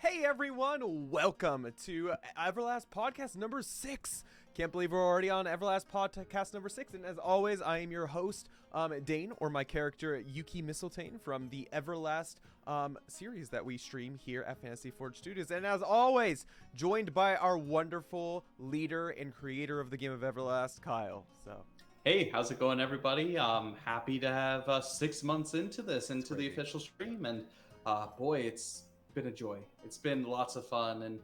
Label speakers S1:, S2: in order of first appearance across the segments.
S1: Hey everyone, welcome to Everlast podcast number 6. Can't believe we're already on Everlast podcast number 6, and as always, I am your host, Dane, or my character Yuki Mistletoe from the Everlast series that we stream here at Fantasy Forge Studios, and as always, joined by our wonderful leader and creator of the game of Everlast, Kyle.
S2: Hey, how's it going, everybody? Happy to have 6 months into the official stream, and boy, it's been a joy. It's been lots of fun, and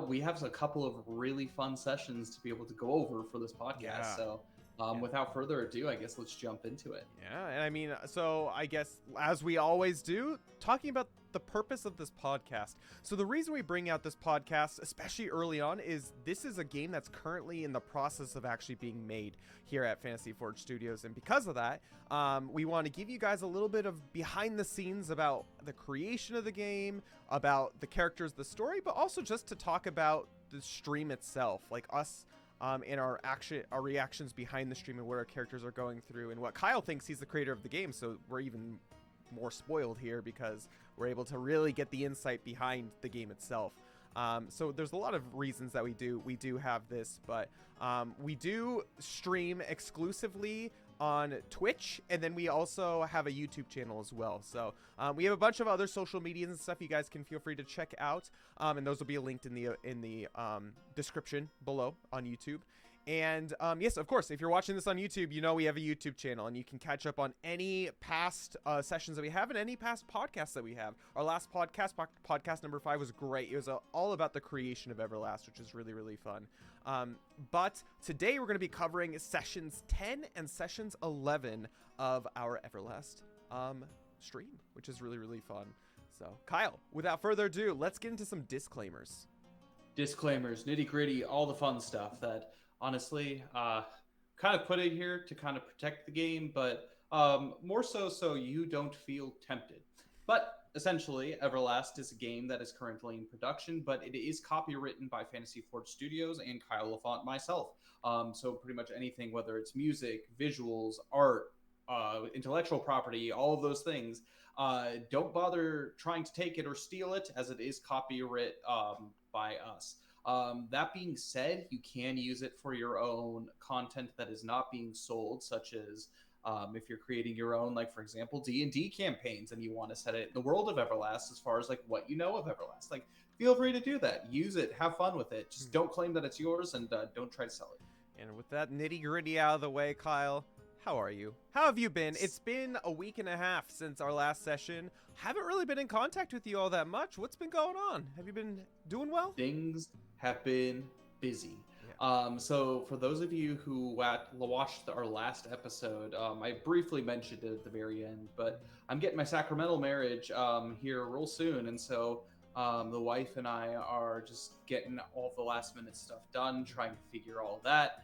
S2: we have a couple of really fun sessions to be able to go over for this podcast.
S1: Yeah.
S2: So, without further ado, I guess let's jump into it.
S1: Yeah, and I mean, so I guess as we always do, talking about the purpose of this podcast. So the reason we bring out this podcast, especially early on, is this is a game that's currently in the process of actually being made here at Fantasy Forge Studios, and because of that, we want to give you guys a little bit of behind the scenes about the creation of the game, about the characters, the story, but also just to talk about the stream itself, like us. And our reactions behind the stream and what our characters are going through, and what Kyle thinks. He's the creator of the game, so we're even more spoiled here because we're able to really get the insight behind the game itself. So there's a lot of reasons that we do have this, but we do stream exclusively on Twitch, and then we also have a YouTube channel as well. So we have a bunch of other social medias and stuff you guys can feel free to check out, and those will be linked in the description below on YouTube. And yes, of course, if you're watching this on YouTube, you know we have a YouTube channel, and you can catch up on any past sessions that we have and any past podcasts that we have. Our last podcast number 5 was great. It was all about the creation of Everlast, which is really, really fun. But today we're going to be covering sessions 10 and sessions 11 of our Everlast stream, which is really, really fun. So, Kyle, without further ado, let's get into some disclaimers.
S2: Disclaimers, nitty gritty, all the fun stuff that honestly kind of put in here to kind of protect the game, but more so you don't feel tempted. But essentially, Everlast is a game that is currently in production, but it is copywritten by Fantasy Forge Studios and Kyle LaFont myself. So pretty much anything, whether it's music, visuals, art, intellectual property, all of those things, don't bother trying to take it or steal it, as it is copyright by us. That being said, you can use it for your own content that is not being sold, such as if you're creating your own, like, for example, D&D campaigns, and you want to set it in the world of Everlast as far as like what you know of Everlast. Like, feel free to do that. Use it. Have fun with it. Just don't claim that it's yours, and don't try to sell it.
S1: And with that nitty gritty out of the way, Kyle, how are you? How have you been? It's been a week and a half since our last session. Haven't really been in contact with you all that much. What's been going on? Have you been doing well?
S2: Things have been busy. Yeah. So for those of you who watched our last episode, I briefly mentioned it at the very end, but I'm getting my sacramental marriage here real soon. And so the wife and I are just getting all the last minute stuff done, trying to figure all of that.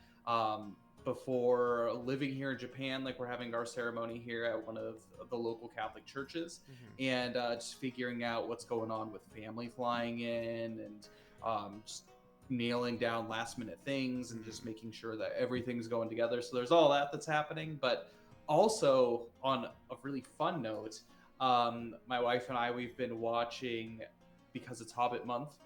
S2: Before living here in Japan, like, we're having our ceremony here at one of the local Catholic churches, and just figuring out what's going on with family flying in, and just nailing down last minute things, and just making sure that everything's going together. So there's all that's happening. But also, on a really fun note, my wife and I, we've been watching, because it's Hobbit month,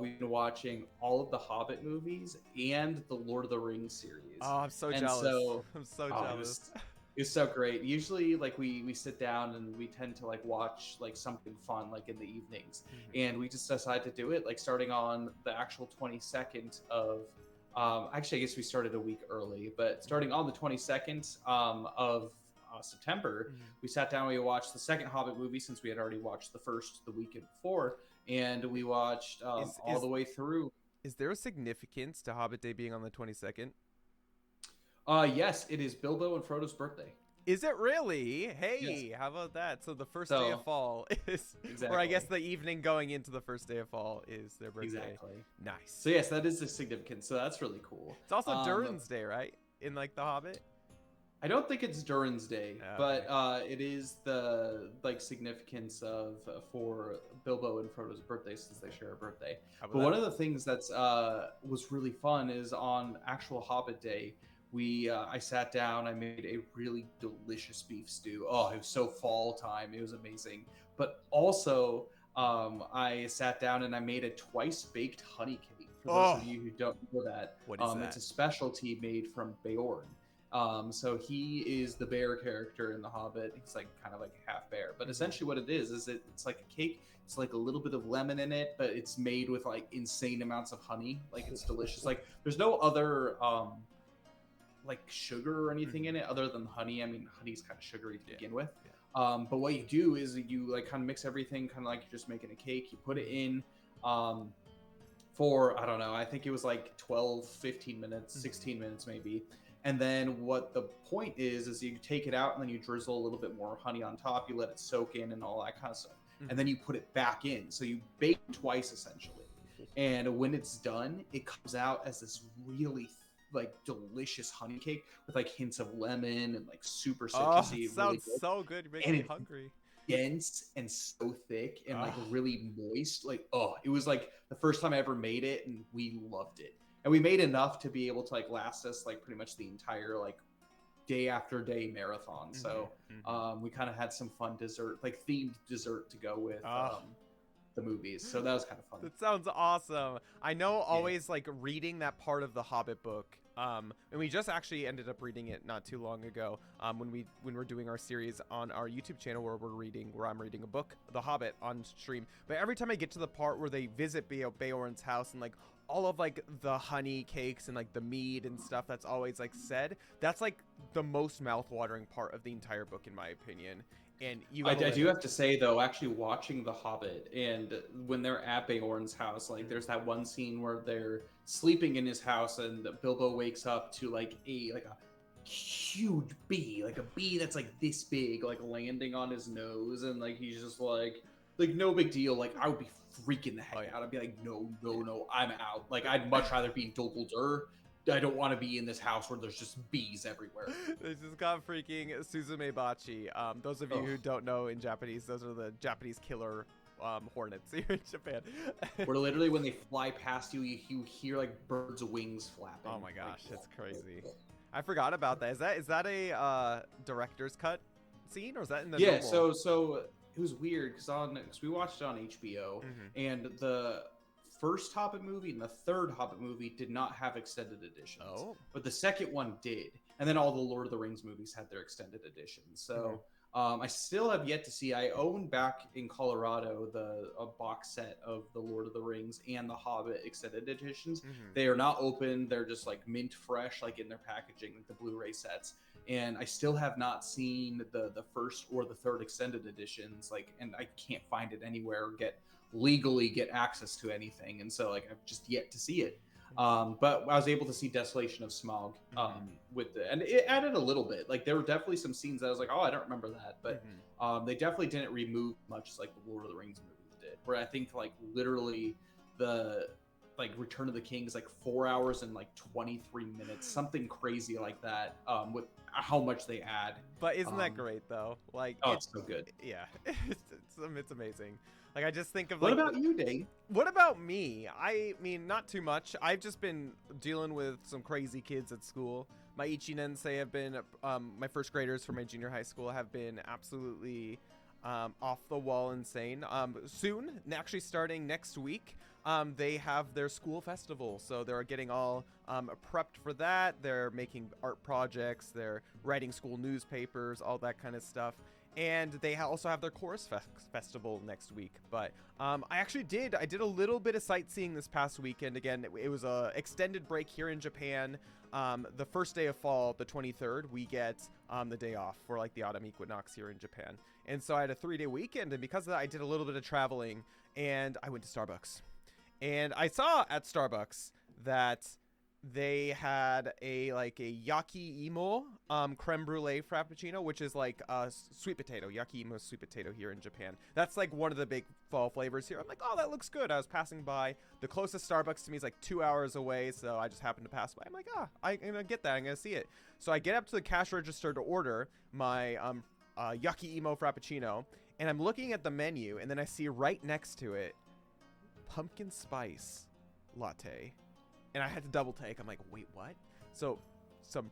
S2: we've been watching all of the Hobbit movies and the Lord of the Rings series.
S1: Oh, I'm so jealous. I'm so jealous.
S2: It's so great. Usually, like, we sit down and we tend to, like, watch, like, something fun, like, in the evenings. And we just decided to do it, like, starting on the actual 22nd of actually, I guess we started a week early, but starting on the 22nd of September, we sat down, we watched the second Hobbit movie, since we had already watched the first the weekend before, and we watched all the way through.
S1: Is there a significance to Hobbit Day being on the 22nd?
S2: Yes, it is Bilbo and Frodo's birthday.
S1: Is it really? Hey, yes. How about that? So the first day of fall is, or I guess the evening going into the first day of fall is their birthday.
S2: Exactly.
S1: Nice.
S2: So yes, that is the significance. So that's really cool.
S1: It's also Durin's Day, right? In, like, the Hobbit?
S2: I don't think it's Durin's Day, but it is the, like, significance of for Bilbo and Frodo's birthday, since they share a birthday. But one of the things that's was really fun is on actual Hobbit Day, I sat down, I made a really delicious beef stew. Oh, it was so fall time. It was amazing. But also, I sat down and I made a twice baked honey cake. For those
S1: Oh,
S2: of you who don't know that,
S1: what is
S2: it's
S1: that?
S2: a specialty made from Beorn. So he is the bear character in The Hobbit. He's like kind of like a half bear, but essentially what it is it's like a cake. It's like a little bit of lemon in it, but it's made with like insane amounts of honey. Like it's delicious. Like there's no other like sugar or anything in it other than honey. I mean, honey's kind of sugary to begin with. But what you do is you like kind of mix everything, kind of like you're just making a cake. You put it in for, I don't know, I think it was like 12, 15 minutes, 16 minutes maybe. And then what the point is you take it out and then you drizzle a little bit more honey on top. You let it soak in and all that kind of stuff. And then you put it back in. So you bake twice essentially. And when it's done, it comes out as this really like delicious honey cake with like hints of lemon and like super citrusy.
S1: Oh, sounds so good. You're making me hungry.
S2: Dense and so thick and like really moist. Like, it was like the first time I ever made it, and we loved it. And we made enough to be able to like last us like pretty much the entire like day after day marathon. So we kind of had some fun dessert, like themed dessert to go with the movies. So that was kind of fun.
S1: That sounds awesome. I know always like reading that part of the Hobbit book. And we just actually ended up reading it not too long ago. When we're doing our series on our YouTube channel where I'm reading a book, The Hobbit, on stream. But every time I get to the part where they visit Beorn's house and like all of like the honey cakes and like the mead and stuff that's always like said, that's like the most mouthwatering part of the entire book in my opinion. And I
S2: do have to say though, actually watching The Hobbit and when they're at Beorn's house, like there's that one scene where they're sleeping in his house and Bilbo wakes up to like a huge bee, like a bee that's like this big, like landing on his nose, and like he's just like no big deal. Like I would be freaking the heck out. I'd be like, no, I'm out. Like I'd much rather be in Dol Guldur. I don't want to be in this house where there's just bees everywhere.
S1: This just got freaking Suzume Bachi. Those of you who don't know in Japanese, those are the Japanese killer hornets here in Japan.
S2: Where literally when they fly past you, you hear like birds' wings flapping.
S1: Oh my gosh, it's crazy. I forgot about that. Is that a director's cut scene, or is that in the normal?
S2: So it was weird because we watched it on HBO, and the first Hobbit movie and the third Hobbit movie did not have extended editions. But the second one did. And then all the Lord of the Rings movies had their extended editions. So I still have yet to see. I own back in Colorado a box set of the Lord of the Rings and the Hobbit extended editions. They are not open. They're just like mint fresh, like in their packaging, like the Blu-ray sets. And I still have not seen the first or the third extended editions. Like, and I can't find it anywhere or legally get access to anything, and so like I've just yet to see it. But I was able to see Desolation of Smaug and it added a little bit. Like there were definitely some scenes that I was like, I don't remember that, but they definitely didn't remove much like the Lord of the Rings movies did. Where I think like literally the like Return of the King is like 4 hours and like 23 minutes, something crazy like that. With how much they add.
S1: But isn't that great though? Like
S2: it's so good.
S1: Yeah, it's amazing. Like I just think of
S2: what about you, Dane?
S1: What about me? I mean, not too much. I've just been dealing with some crazy kids at school. My Ichinensei have been, my first graders for my junior high school have been absolutely off the wall insane. Soon, actually starting next week, they have their school festival. So they're getting all prepped for that. They're making art projects. They're writing school newspapers, all that kind of stuff. And they also have their chorus festival next week. But I did a little bit of sightseeing this past weekend. Again, it was a extended break here in Japan. The first day of fall, the 23rd, we get the day off for like the autumn equinox here in Japan. And so I had a 3-day weekend, and because of that, I did a little bit of traveling, and I went to Starbucks. And I saw at Starbucks that they had a yaki imo creme brulee frappuccino, which is like sweet potato. Yaki imo sweet potato here in Japan. That's like one of the big fall flavors here. I'm like, that looks good. I was passing by. The closest Starbucks to me is like 2 hours away, so I just happened to pass by. I'm like, I'm gonna get that. I'm gonna see it. So I get up to the cash register to order my yaki imo frappuccino, and I'm looking at the menu, and then I see right next to it pumpkin spice latte. And I had to double take. I'm like, wait, what? So some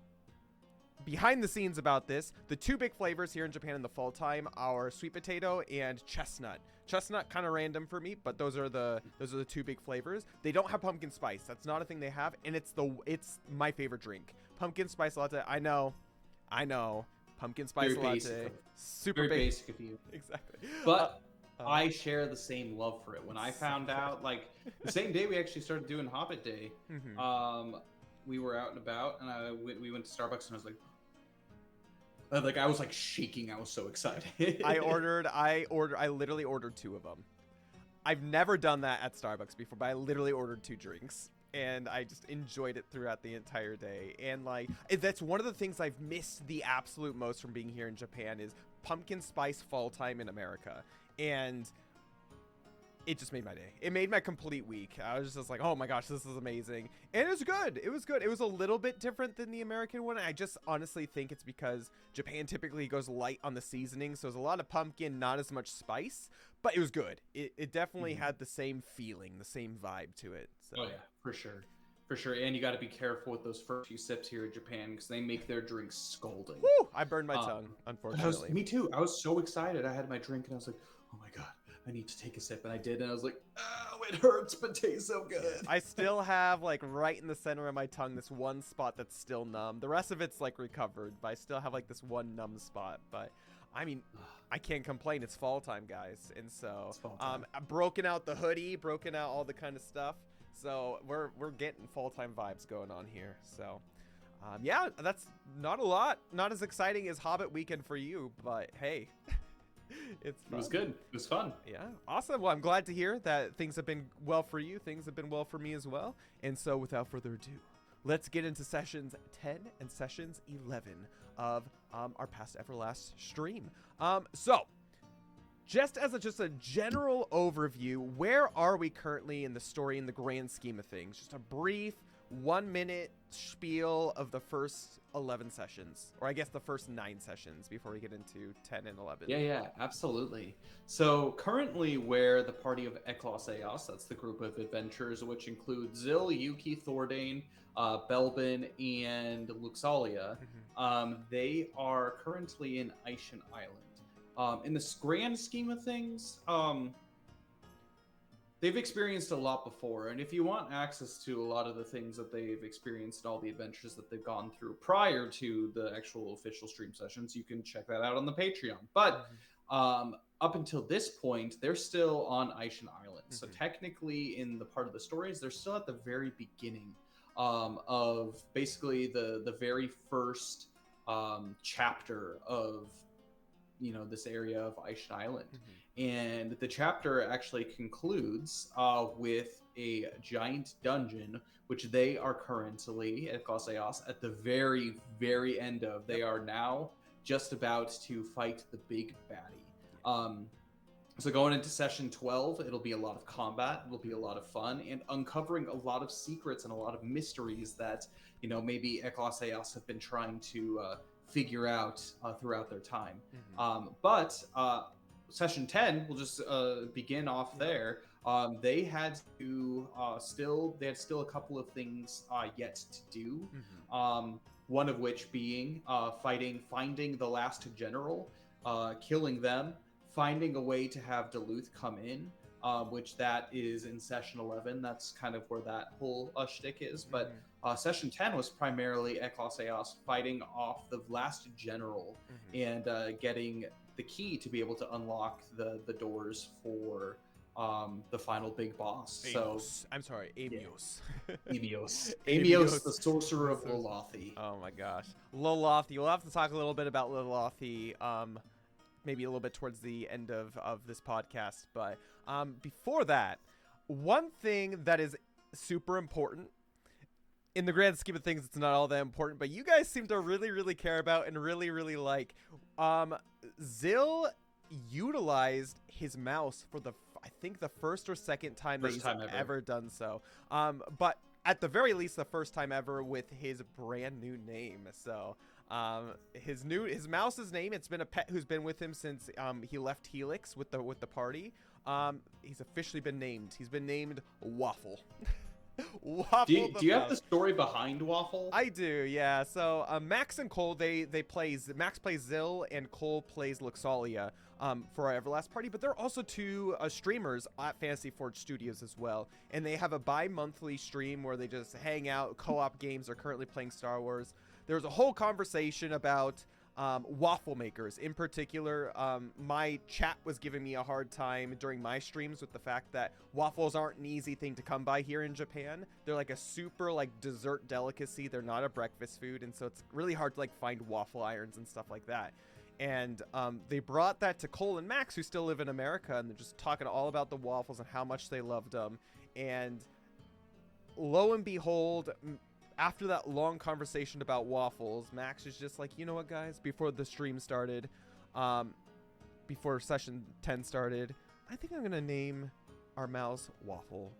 S1: behind the scenes about this, the two big flavors here in Japan in the fall time are sweet potato and chestnut. Chestnut kind of random for me, but those are the two big flavors. They don't have pumpkin spice. That's not a thing they have, and it's my favorite drink. Pumpkin spice latte. I know. Pumpkin spice latte. Super
S2: basic of you.
S1: Exactly.
S2: But I share the same love for it. When I found out, like the same day we actually started doing Hobbit Day, we were out and about, and we went to Starbucks, and I was like, I was like shaking. I was so excited.
S1: I literally ordered 2 of them. I've never done that at Starbucks before, but I literally ordered 2 drinks, and I just enjoyed it throughout the entire day. And like, that's one of the things I've missed the absolute most from being here in Japan is pumpkin spice fall time in America. And it just made my day. It made my complete week. I was just like, oh my gosh, this is amazing. And it was good. It was good. It was a little bit different than the American one. I just honestly think it's because Japan typically goes light on the seasoning. So there's a lot of pumpkin, not as much spice, but it was good. It definitely had the same feeling, the same vibe to it. So.
S2: Oh yeah, for sure. For sure. And you got to be careful with those first few sips here in Japan because they make their drinks scalding.
S1: Woo! I burned my tongue, unfortunately.
S2: Me too. I was so excited. I had my drink and I was like, oh my God, I need to take a sip. And I did. And I was like, oh, it hurts, but tastes so good.
S1: I still have like right in the center of my tongue, this one spot that's still numb. The rest of it's like recovered, but I still have like this one numb spot. But I mean, I can't complain. It's fall time, guys. And so I've broken out the hoodie, broken out all the kind of stuff. So we're getting fall time vibes going on here. So yeah, that's not a lot. Not as exciting as Hobbit weekend for you, but hey. It's fun.
S2: It was good. It was fun.
S1: Yeah. Awesome. Well, I'm glad to hear that things have been well for you. Things have been well for me as well. And so without further ado, let's get into sessions 10 and sessions 11 of our past Everlast stream. So just as a general overview, where are we currently in the story in the grand scheme of things? Just a brief 1-minute spiel of the first 11 sessions, or I guess the first 9 sessions before we get into 10 and 11.
S2: Yeah, absolutely. So currently where the party of Eklos Eos, that's the group of adventurers, which include Zil, Yuki, Thordane, Belbin, and Luxalia, they are currently in Aishin Island. In this grand scheme of things, they've experienced a lot before, and if you want access to a lot of the things that they've experienced and all the adventures that they've gone through prior to the actual official stream sessions, you can check that out on the Patreon. But up until this point, they're still on Aishin Island. So technically, in the part of the stories, they're still at the very beginning of basically the very first chapter of this area of Aishin Island. And the chapter actually concludes with a giant dungeon, which they are currently at Koseos at the very, very end of. They are now just about to fight the big baddie. So going into session 12, it'll be a lot of combat, it'll be a lot of fun, and uncovering a lot of secrets and a lot of mysteries that, maybe Eklos have been trying to figure out throughout their time. But session 10, we'll just begin off there. They had to still a couple of things yet to do. One of which being finding the last general, killing them, finding a way to have Duluth come in, which that is in session 11. That's kind of where that whole shtick is. But session 10 was primarily Eklos Eos fighting off the last general and getting the key to be able to unlock the doors for the final big boss.
S1: Amios.
S2: Amios, the sorcerer of Lolothi.
S1: Oh my gosh. Lolothi. We'll have to talk a little bit about Lolothi, maybe a little bit towards the end of this podcast. But before that, one thing that is super important, in the grand scheme of things, it's not all that important, but you guys seem to really, really care about and really, really like. Zil utilized his mouse for I think the first or second time that he's ever done so. But at the very least, the first time ever with his brand new name. So his mouse's name, it's been a pet who's been with him since he left Helix with the party. He's officially been named. He's been named Waffle. Waffle the
S2: Do you have
S1: mouse.
S2: the story behind Waffle?
S1: I do, yeah. So Max and Cole, Max plays Zill and Cole plays Luxalia for our Everlast party. But they're also two streamers at Fantasy Forge Studios as well, and they have a bi-monthly stream where they just hang out, co-op games. They're currently playing Star Wars. There's a whole conversation about waffle makers. In particular, my chat was giving me a hard time during my streams with the fact that waffles aren't an easy thing to come by here in Japan. They're like a super like dessert delicacy. They're not a breakfast food, and so it's really hard to like find waffle irons and stuff like that. And they brought that to Cole and Max, who still live in America, and they're just talking all about the waffles and how much they loved them. And lo and behold, after that long conversation about waffles, Max is just like, you know what, guys, before the stream started, before session 10 started, I think I'm going to name our mouse Waffle.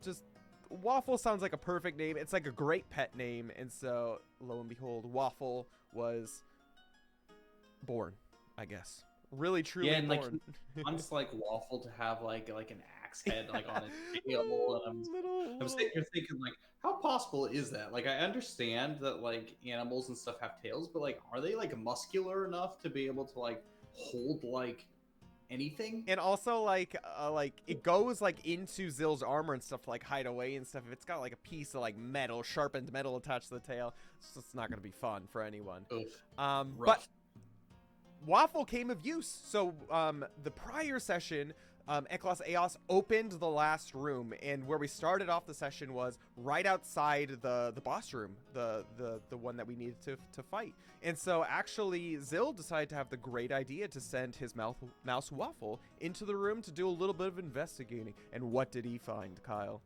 S1: Just, Waffle sounds like a perfect name. It's like a great pet name. And so, lo and behold, Waffle was born, I guess. Really, truly born.
S2: Like, he wants, like, Waffle to have, like an axe head, like, on its tail. And I'm sitting here thinking, like, how possible is that? Like, I understand that, like, animals and stuff have tails, but, like, are they, like, muscular enough to be able to, like, hold, like, anything?
S1: And also, like, it goes, like, into Zill's armor and stuff to, like, hide away and stuff. If it's got, like, a piece of, like, metal, sharpened metal attached to the tail, it's just not going to be fun for anyone.
S2: Oof,
S1: but Waffle came of use. So, the prior session, Eklas Eos opened the last room, and where we started off the session was right outside the boss room, the one that we needed to fight. And so actually Zill decided to have the great idea to send his mouse Waffle into the room to do a little bit of investigating. And what did he find, Kyle?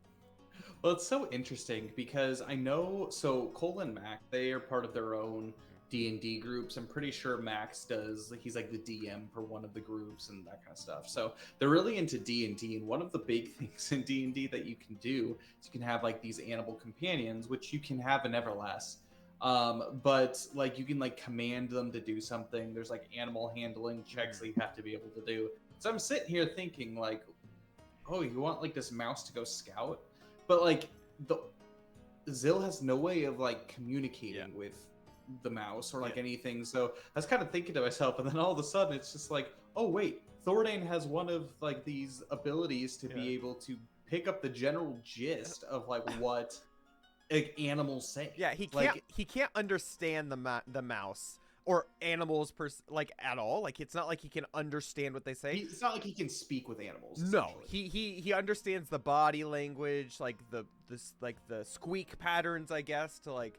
S2: Well, it's so interesting because I know, so Cole and Mac, they are part of their own D&D groups. I'm pretty sure Max does, he's like the DM for one of the groups and that kind of stuff. So they're really into D&D, and one of the big things in D&D that you can do is you can have like these animal companions, which you can have in Everlast. But like you can like command them to do something. There's like animal handling checks that you have to be able to do. So I'm sitting here thinking like, oh, you want like this mouse to go scout? But like the Zill has no way of like communicating with the mouse or like anything. So I was kind of thinking to myself, and then all of a sudden it's just like, oh wait, Thordane has one of like these abilities to be able to pick up the general gist of like what like animals say.
S1: Yeah, he can't understand the mouse or animals like at all. Like it's not like he can understand what they say.
S2: It's not like he can speak with animals.
S1: No, he understands the body language, like the squeak patterns, I guess, to like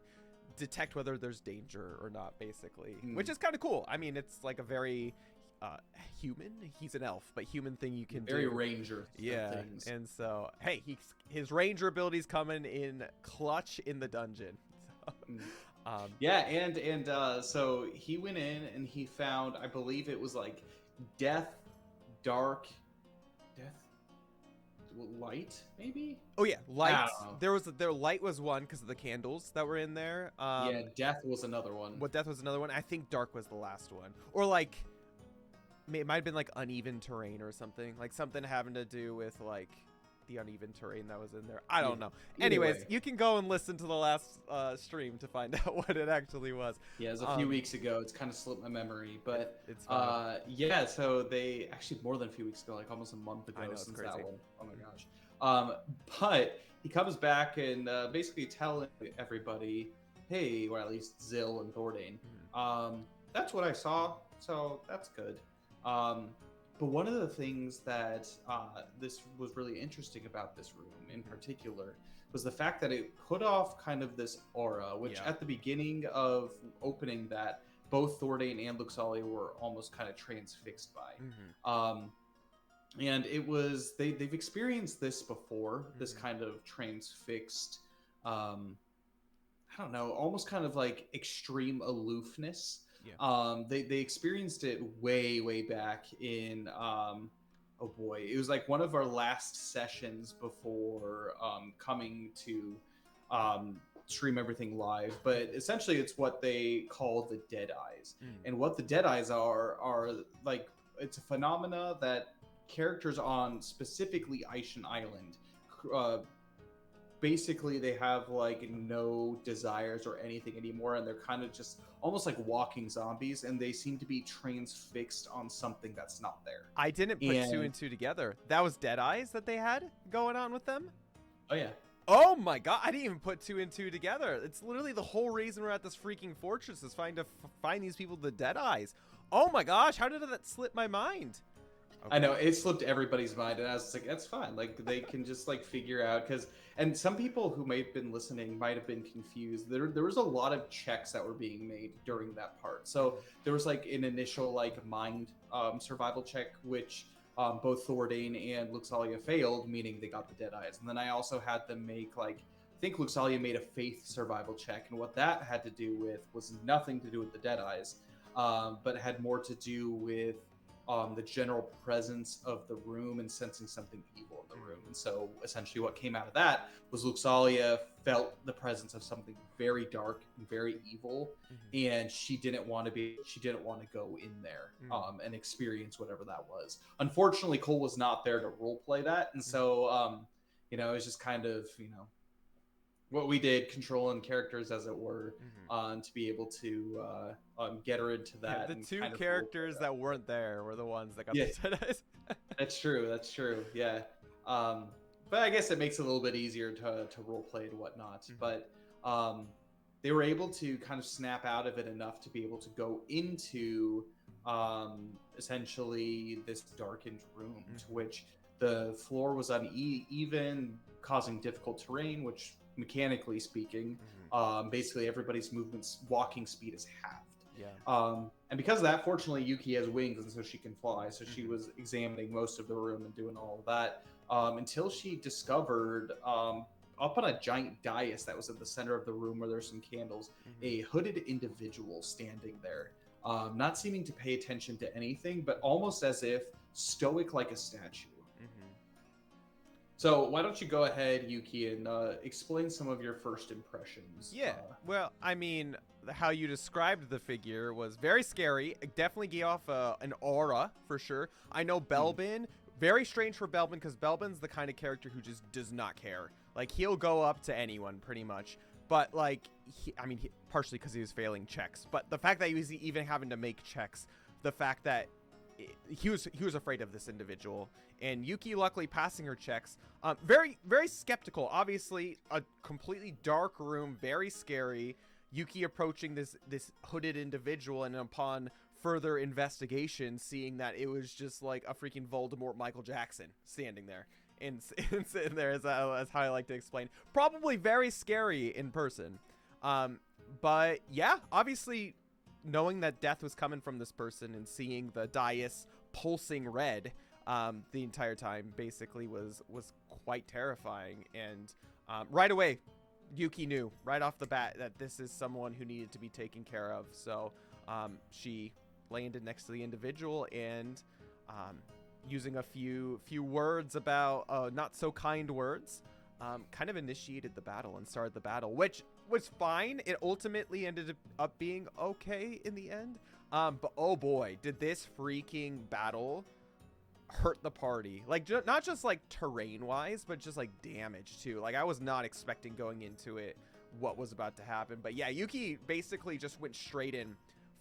S1: detect whether there's danger or not, basically, which is kind of cool. I mean, it's like a very human, he's an elf, but human thing you can
S2: very
S1: do.
S2: ranger things.
S1: And so hey, his ranger abilities coming in clutch in the dungeon. So,
S2: so he went in and he found, I believe it was like death, light, maybe.
S1: Oh yeah, light. There light was one because of the candles that were in there.
S2: Death was another one.
S1: Death was another one? I think dark was the last one, or like it might have been like uneven terrain or something, like something having to do with like the uneven terrain that was in there. I don't know. Anyways, you can go and listen to the last stream to find out what it actually was.
S2: Yeah, it was a few weeks ago. It's kind of slipped my memory, but
S1: it's fine.
S2: so they actually more than a few weeks ago, like almost a month ago.
S1: I know,
S2: since
S1: crazy.
S2: that one. Oh my gosh. But he comes back and basically telling everybody, hey, or at least Zill and Thordane, that's what I saw, so that's good. But one of the things that this was really interesting about this room in particular was the fact that it put off kind of this aura, which at the beginning of opening that, both Thordane and Luxalia were almost kind of transfixed by. And it was, they've experienced this before, this kind of transfixed, I don't know, almost kind of like extreme aloofness. They experienced it way back in oh boy, it was like one of our last sessions before coming to stream everything live. But essentially it's what they call the dead eyes. And what the dead eyes are like, it's a phenomena that characters on specifically Aishan Island basically they have like no desires or anything anymore, and they're kind of just almost like walking zombies, and they seem to be transfixed on something that's not there.
S1: I didn't put two
S2: And
S1: and two together. That was dead eyes that they had going on with them?
S2: oh yeah.
S1: Oh my god, I didn't even put two and two together. It's literally the whole reason we're at this freaking fortress is find these people the dead eyes. Oh my gosh, how did that slip my mind?
S2: Okay. I know it slipped everybody's mind, and I was like, "That's fine. Like they can just like figure out." Because and some people who might have been listening might have been confused. There was a lot of checks that were being made during that part. So there was like an initial like mind survival check, which both Dane and Luxalia failed, meaning they got the dead eyes. And then I also had them make like I think Luxalia made a faith survival check, and what that had to do with was nothing to do with the dead eyes, but had more to do with the general presence of the room and sensing something evil in the room. And so essentially what came out of that was Luxalia felt the presence of something very dark and very evil, and she didn't want to go in there and experience whatever that was. Unfortunately, Cole was not there to role play that, and so it was just kind of what we did, controlling characters as it were, to be able to get her into that.
S1: Yeah, the two characters that weren't there were the ones that got the dead eyes.
S2: That's true. Yeah. But I guess it makes it a little bit easier to role play and whatnot. But they were able to kind of snap out of it enough to be able to go into essentially this darkened room, to which the floor was uneven, causing difficult terrain, which mechanically speaking, basically everybody's walking speed is halved. Yeah. And because of that, fortunately, Yuki has wings, and so she can fly. So she was examining most of the room and doing all of that until she discovered up on a giant dais that was at the center of the room where there's some candles, a hooded individual standing there, not seeming to pay attention to anything, but almost as if stoic like a statue. So why don't you go ahead, Yuki, and explain some of your first impressions?
S1: Yeah, well, I mean, how you described the figure was very scary. It definitely gave off an aura, for sure. I know Belbin, very strange for Belbin, because Belbin's the kind of character who just does not care. Like, he'll go up to anyone, pretty much. But, like, partially because he was failing checks. But the fact that he was even having to make checks, the fact that he was afraid of this individual, and Yuki luckily passing her checks. Very, very skeptical. Obviously, a completely dark room, very scary. Yuki approaching this hooded individual, and upon further investigation, seeing that it was just like a freaking Voldemort Michael Jackson standing there and sitting there, as how I like to explain. Probably very scary in person. But yeah, obviously, knowing that death was coming from this person and seeing the dais pulsing red the entire time basically was quite terrifying. And right away, Yuki knew right off the bat that this is someone who needed to be taken care of. So she landed next to the individual and using a few words about not so kind words, kind of initiated the battle and started the battle, which was fine. It ultimately ended up being okay in the end. But oh boy, did this freaking battle hurt the party. Like, not just like terrain wise, but just like damage too. Like, I was not expecting going into it what was about to happen. But yeah, Yuki basically just went straight in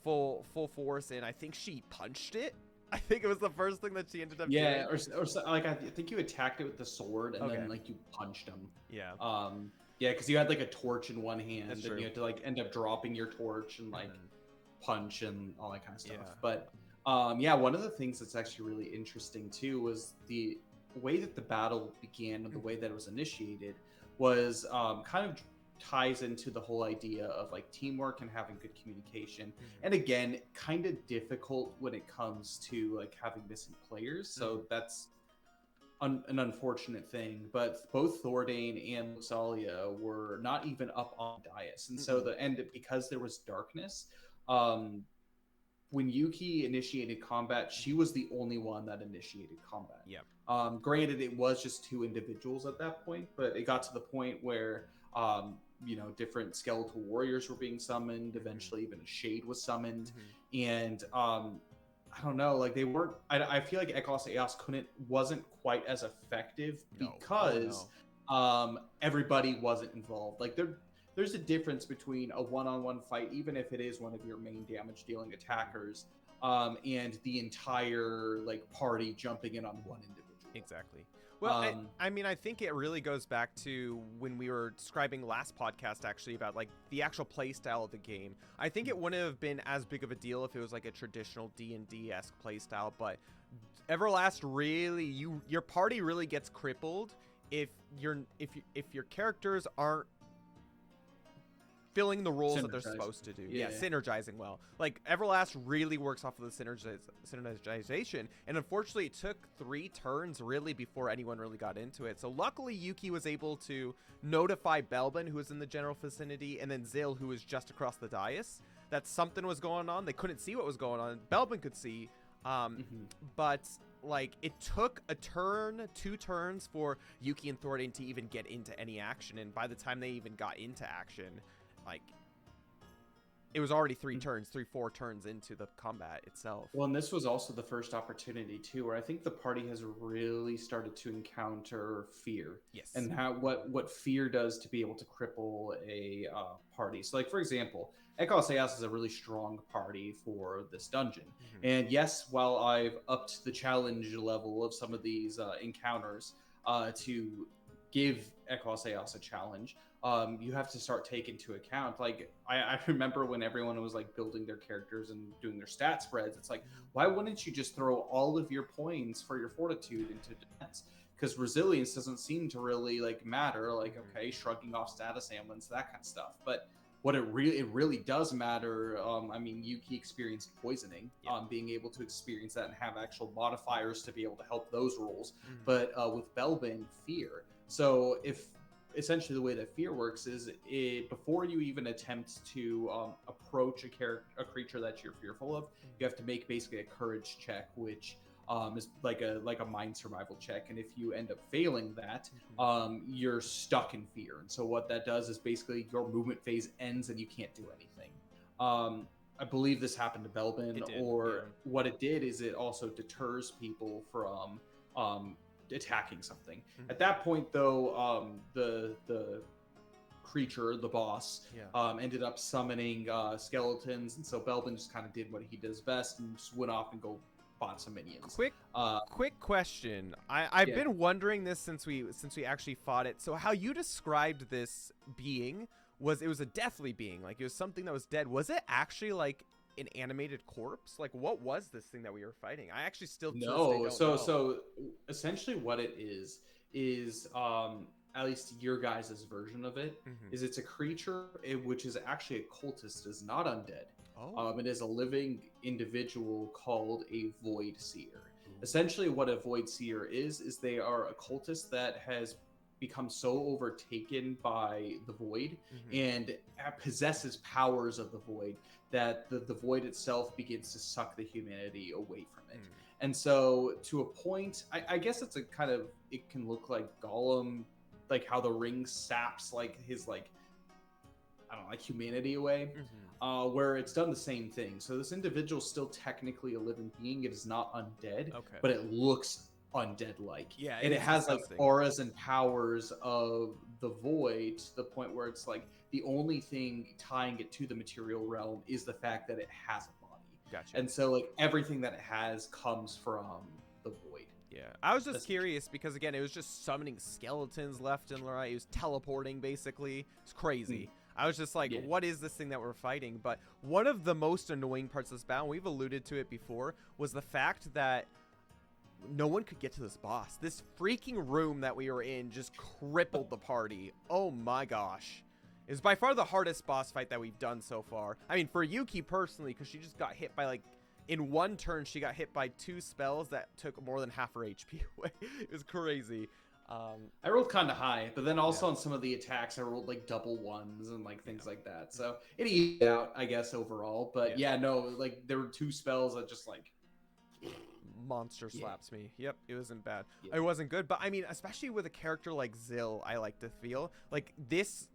S1: full force, and I think she punched it. I think it was the first thing that she ended up doing.
S2: Or like I think you attacked it with the sword, and then like you punched him.
S1: Yeah.
S2: Yeah, because you had like a torch in one hand, and
S1: true.
S2: you had to like end up dropping your torch and like punch and all that kind of stuff. Yeah. But yeah, one of the things that's actually really interesting too was the way that the battle began and the way that it was initiated was kind of ties into the whole idea of like teamwork and having good communication. And again, kind of difficult when it comes to like having missing players. So that's an unfortunate thing. But both Dane and Luxalia were not even up on dais, and so because there was darkness, when Yuki initiated combat, she was the only one that initiated combat.
S1: Yeah.
S2: Granted, it was just two individuals at that point, but it got to the point where different skeletal warriors were being summoned. Eventually, even a shade was summoned, and I don't know, like they weren't. I feel like Ekos Eos wasn't quite as effective because everybody wasn't involved. Like there's a difference between a one-on-one fight, even if it is one of your main damage dealing attackers, and the entire like party jumping in on one individual.
S1: Exactly. Well, I mean, I think it really goes back to when we were describing last podcast, actually, about like the actual play style of the game. I think it wouldn't have been as big of a deal if it was like a traditional D&D-esque play style, but Everlast really, your party really gets crippled if your characters aren't filling the roles that they're supposed to do. Yeah, synergizing well. Like, Everlast really works off of the synergization, and unfortunately it took 3 turns really before anyone really got into it. So luckily Yuki was able to notify Belbin, who was in the general vicinity, and then Zil, who was just across the dais, that something was going on. They couldn't see what was going on. Belbin could see, but like it took a turn, 2 turns for Yuki and Thornton to even get into any action, and by the time they even got into action, like it was already 4 turns into the combat itself.
S2: Well, and this was also the first opportunity too, where I think the party has really started to encounter fear.
S1: Yes.
S2: And how what fear does to be able to cripple a party. So, like for example, Ekos is a really strong party for this dungeon. And yes, while I've upped the challenge level of some of these encounters to give Ekos a challenge, you have to start taking into account, like I remember when everyone was like building their characters and doing their stat spreads, it's like, why wouldn't you just throw all of your points for your fortitude into defense? Because resilience doesn't seem to really like matter, like okay, shrugging off status ailments, that kind of stuff. But what it really does matter, I mean, Yuki experienced poisoning, being able to experience that and have actual modifiers to be able to help those rolls. But with Belbin, fear. So if essentially the way that fear works is before you even attempt to approach a creature that you're fearful of, you have to make basically a courage check, which is like a mind survival check. And if you end up failing that, you're stuck in fear. And so what that does is basically your movement phase ends and you can't do anything. I believe this happened to Belbin, what it did is it also deters people from attacking something. At that point though, the creature, the boss, ended up summoning skeletons, and so Belbin just kind of did what he does best and just went off and go bought some minions.
S1: Quick question. I've been wondering this since we actually fought it. So how you described this being was it was a deathly being, like it was something that was dead. Was it actually like an animated corpse? Like what was this thing that we were fighting? I actually still don't know.
S2: So essentially what it is at least your guys' version of it is it's a creature which is actually a cultist, is not undead. It is a living individual called a void seer. Essentially what a void seer is they are a cultist that has become so overtaken by the void and possesses powers of the void that the void itself begins to suck the humanity away from it. And so to a point, I guess it's a kind of, it can look like Gollum, like how the ring saps like his like, I don't know, like humanity away, where it's done the same thing. So this individual is still technically a living being. It is not undead, but it looks undead-like.
S1: Yeah,
S2: and it has like auras and powers of the void to the point where it's like the only thing tying it to the material realm is the fact that it has a body.
S1: Gotcha.
S2: And so like everything that it has comes from the void.
S1: Yeah, I was just curious because again, it was just summoning skeletons left and right. It was teleporting basically. It's crazy. I was just like, what is this thing that we're fighting? But one of the most annoying parts of this battle, we've alluded to it before, was the fact that no one could get to this boss. This freaking room that we were in just crippled the party. Oh my gosh. It was by far the hardest boss fight that we've done so far. I mean, for Yuki personally, because she just got hit by like, in one turn, she got hit by 2 spells that took more than half her HP away. It was crazy.
S2: I rolled kind of high, but then also on some of the attacks, I rolled like double ones and like things like that. So it evened out, I guess, overall. But no, like there were 2 spells that just like
S1: monster slaps me. Yep, it wasn't bad. It wasn't good, but I mean, especially with a character like Zil, I like to feel like this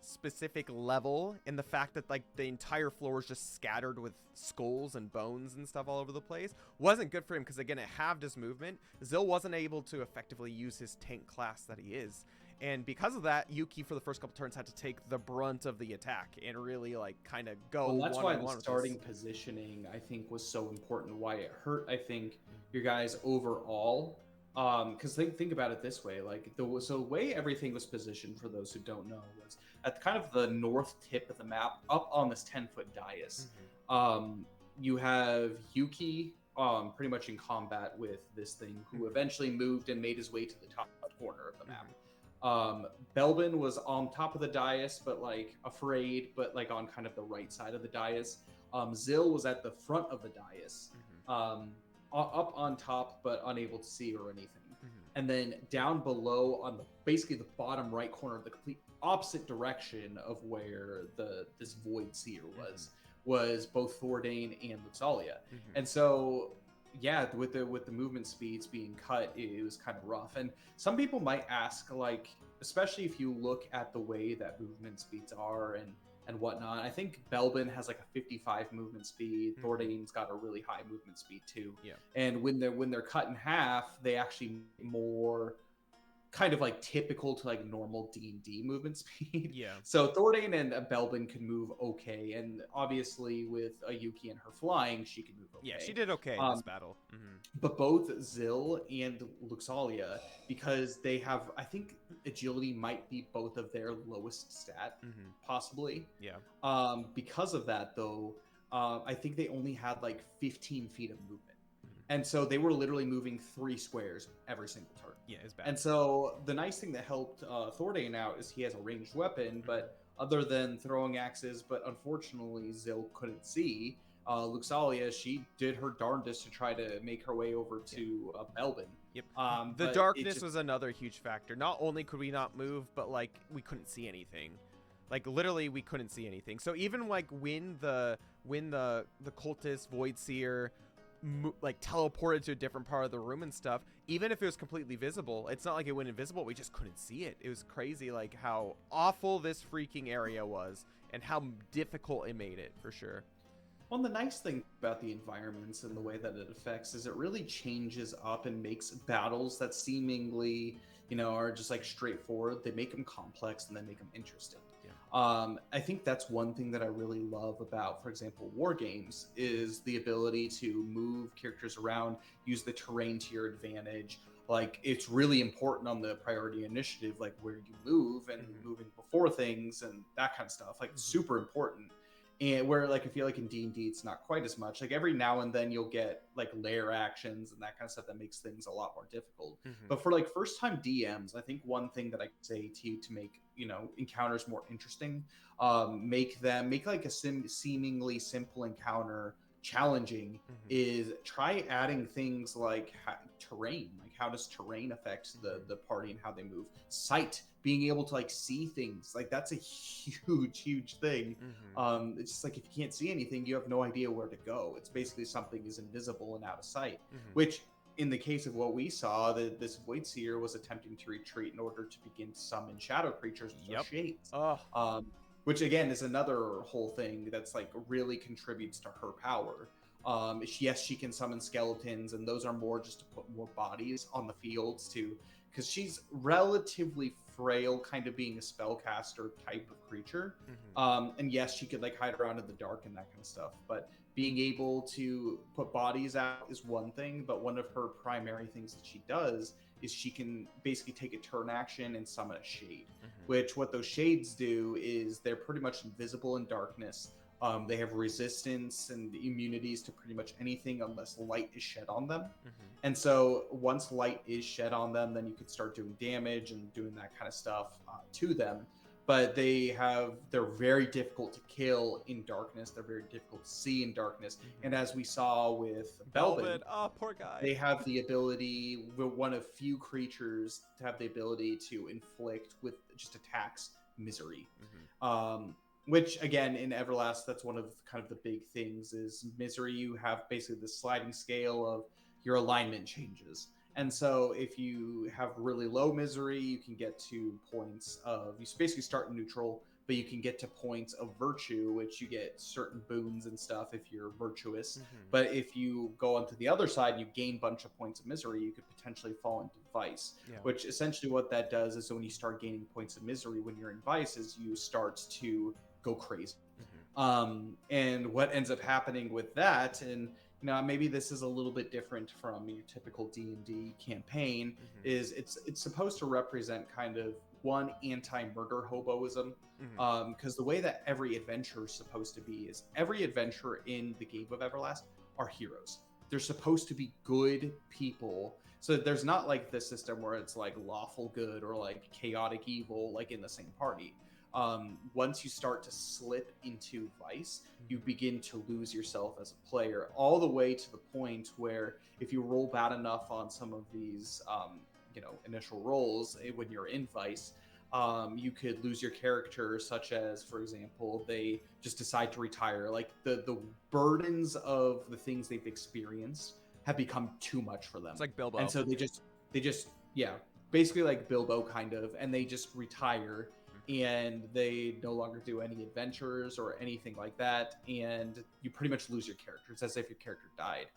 S1: specific level and the fact that like the entire floor is just scattered with skulls and bones and stuff all over the place wasn't good for him, because again, it halved his movement. Zil wasn't able to effectively use his tank class that he is, And because of that, Yuki for the first couple turns had to take the brunt of the attack and really like kind of go
S2: Well, that's why the
S1: one-on-one with
S2: starting
S1: this.
S2: positioning, I think, was so important. Why it hurt, I think, your guys overall. Because think about it this way, like the way everything was positioned, for those who don't know, was at kind of the north tip of the map, up on this 10-foot dais. You have Yuki pretty much in combat with this thing, who eventually moved and made his way to the top corner of the map. Belbin was on top of the dais, but like afraid, but like on kind of the right side of the dais. Zill was at the front of the dais, up on top, but unable to see or anything. And then down below on basically the bottom right corner, the complete opposite direction of where this Void Seer was both Thordane and Luxalia. And so yeah, with the movement speeds being cut, it was kind of rough. And some people might ask, like, especially if you look at the way that movement speeds are and whatnot, I think Belbin has like a 55 movement speed. Thordane's got a really high movement speed too.
S1: Yeah.
S2: And when they're cut in half, they actually more kind of like typical to like normal D&D movement speed.
S1: Yeah.
S2: So Thordane and Belbin can move okay, and obviously with Yuki and her flying, she can move okay.
S1: Yeah, she did okay in this battle.
S2: But both Zill and Luxalia, because they have, I think agility might be both of their lowest stat, possibly.
S1: Yeah.
S2: Because of that, though, I think they only had like 15 feet of movement. And so they were literally moving 3 squares every single turn.
S1: Yeah, it's bad.
S2: And so the nice thing that helped Thordane out is he has a ranged weapon, but other than throwing axes, but unfortunately Zill couldn't see. Luxalia, she did her darndest to try to make her way over to Belbin.
S1: Yep. The darkness was another huge factor. Not only could we not move, but like we couldn't see anything. Like literally we couldn't see anything. So even like when the cultist Void Seer like teleported to a different part of the room and stuff, even if it was completely visible, it's not like it went invisible, we just couldn't see it. It was crazy like how awful this freaking area was and how difficult it made it, for sure.
S2: Well, the nice thing about the environments and the way that it affects is it really changes up and makes battles that seemingly, are just like straightforward. They make them complex and they make them interesting. I think that's one thing that I really love about, for example, war games, is the ability to move characters around, use the terrain to your advantage. Like, it's really important on the priority initiative, like where you move and moving before things and that kind of stuff. Like, super important. And where, like, I feel like in D&D, it's not quite as much. Like, every now and then you'll get, like, lair actions and that kind of stuff that makes things a lot more difficult. But for, like, first-time DMs, I think one thing that I could say to you to make, encounters more interesting, make like a seemingly simple encounter challenging, is try adding things like terrain. Like, how does terrain affect the party and how they move? Sight, being able to like see things, like that's a huge thing. It's just like if you can't see anything, you have no idea where to go. It's basically something is invisible and out of sight, which in the case of what we saw, this Void Seer was attempting to retreat in order to begin to summon shadow creatures with her shades. Which again is another whole thing that's like really contributes to her power. Yes, she can summon skeletons, and those are more just to put more bodies on the fields because she's relatively frail, kind of being a spellcaster type of creature. And yes, she could like hide around in the dark and that kind of stuff, but being able to put bodies out is one thing, but one of her primary things that she does is she can basically take a turn action and summon a shade, which what those shades do is they're pretty much invisible in darkness. They have resistance and immunities to pretty much anything unless light is shed on them. And so once light is shed on them, then you can start doing damage and doing that kind of stuff to them. But they're very difficult to kill in darkness. They're very difficult to see in darkness. And as we saw with Belbin,
S1: poor guy,
S2: they have the ability, we're one of few creatures to have the ability to inflict with just attacks misery. Which again, in Everlast, that's one of kind of the big things is misery. You have basically the sliding scale of your alignment changes. And so if you have really low misery, you can get to points of, you basically start in neutral, but you can get to points of virtue, which you get certain boons and stuff if you're virtuous. But if you go onto the other side and you gain a bunch of points of misery, you could potentially fall into vice, which essentially what that does is when you start gaining points of misery when you're in vice is you start to go crazy. And what ends up happening with that, and maybe this is a little bit different from your typical D&D campaign, is it's supposed to represent kind of one anti-murder hoboism, because the way that every adventure is supposed to be is every adventurer in the game of Everlast are heroes. They're supposed to be good people. So there's not like this system where it's like lawful good or like chaotic evil like in the same party. Once you start to slip into vice, you begin to lose yourself as a player, all the way to the point where if you roll bad enough on some of these initial rolls when you're in vice, you could lose your character, such as, for example, they just decide to retire. Like the burdens of the things they've experienced have become too much for them.
S1: It's like Bilbo.
S2: And so they just basically like Bilbo kind of, and they just retire, and they no longer do any adventures or anything like that, and you pretty much lose your character. It's as if your character died.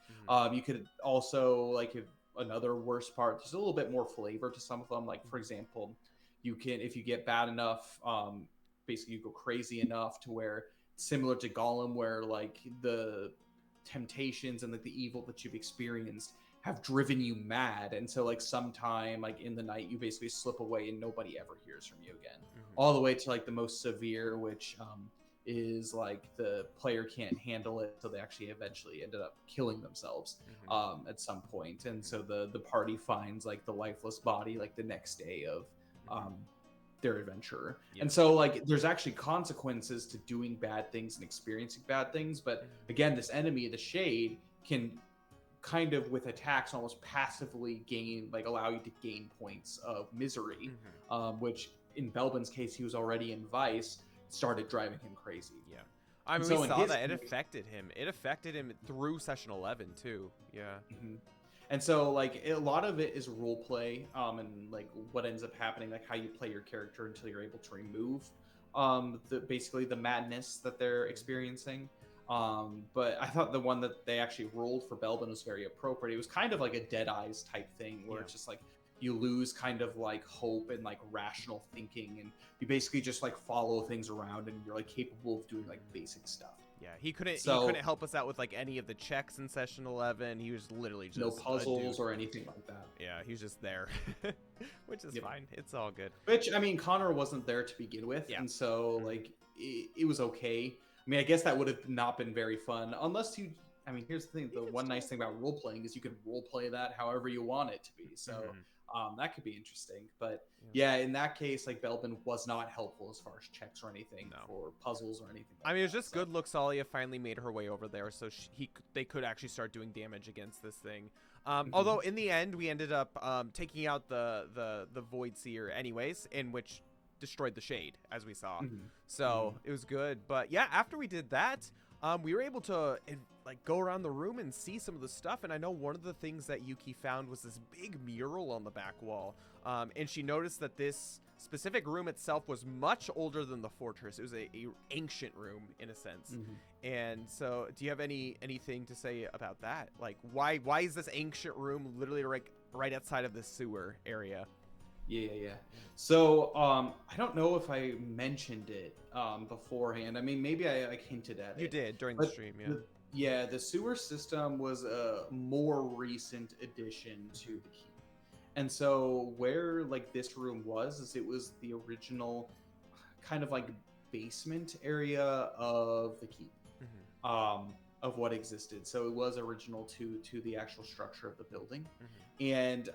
S2: You could also, like, if another worst part, there's a little bit more flavor to some of them. Like, for example, you can, if you get bad enough, basically you go crazy enough to where, similar to Gollum, where like the temptations and like the evil that you've experienced have driven you mad, and so like sometime like in the night you basically slip away and nobody ever hears from you again, all the way to like the most severe, which is like the player can't handle it, so they actually eventually ended up killing themselves at some point, and so the party finds like the lifeless body like the next day of their adventure. And so like there's actually consequences to doing bad things and experiencing bad things, but again, this enemy, the Shade, can kind of with attacks almost passively allow you to gain points of misery, which in Belbin's case, he was already in vice, started driving him crazy.
S1: I mean, we saw that it affected him through session 11 too.
S2: And so like a lot of it is role play, and like what ends up happening, like how you play your character until you're able to remove basically the madness that they're experiencing. But I thought the one that they actually rolled for Belbin was very appropriate. It was kind of like a Dead Eyes type thing, where it's just like you lose kind of like hope and like rational thinking, and you basically just like follow things around, and you're like capable of doing like basic stuff.
S1: He couldn't help us out with like any of the checks in session 11. He was literally just
S2: no puzzles or anything like that.
S1: He was just there, which is fine. It's all good.
S2: Which, I mean, Connor wasn't there to begin with, and so like it was okay. I mean, I guess that would have not been very fun unless you. I mean, here's the thing: the one nice thing about role playing is you can role play that however you want it to be. So that could be interesting. But in that case, like Belbin was not helpful as far as checks or anything or puzzles or anything.
S1: I mean, it was just good. Luxalia finally made her way over there, so they could actually start doing damage against this thing. Although in the end, we ended up taking out the Void Seer anyways, in which destroyed the Shade, as we saw. So it was good. But yeah, after we did that, we were able to like go around the room and see some of the stuff. And I know one of the things that Yuki found was this big mural on the back wall, and she noticed that this specific room itself was much older than the fortress. It was a ancient room in a sense. And so do you have anything to say about that? Like why is this ancient room literally right outside of the sewer area?
S2: So I don't know if I mentioned it beforehand. I mean, maybe I like hinted at it.
S1: You did during the stream.
S2: The sewer system was a more recent addition to the keep. And so where like this room was it was the original kind of like basement area of the keep, of what existed. So it was original to the actual structure of the building. And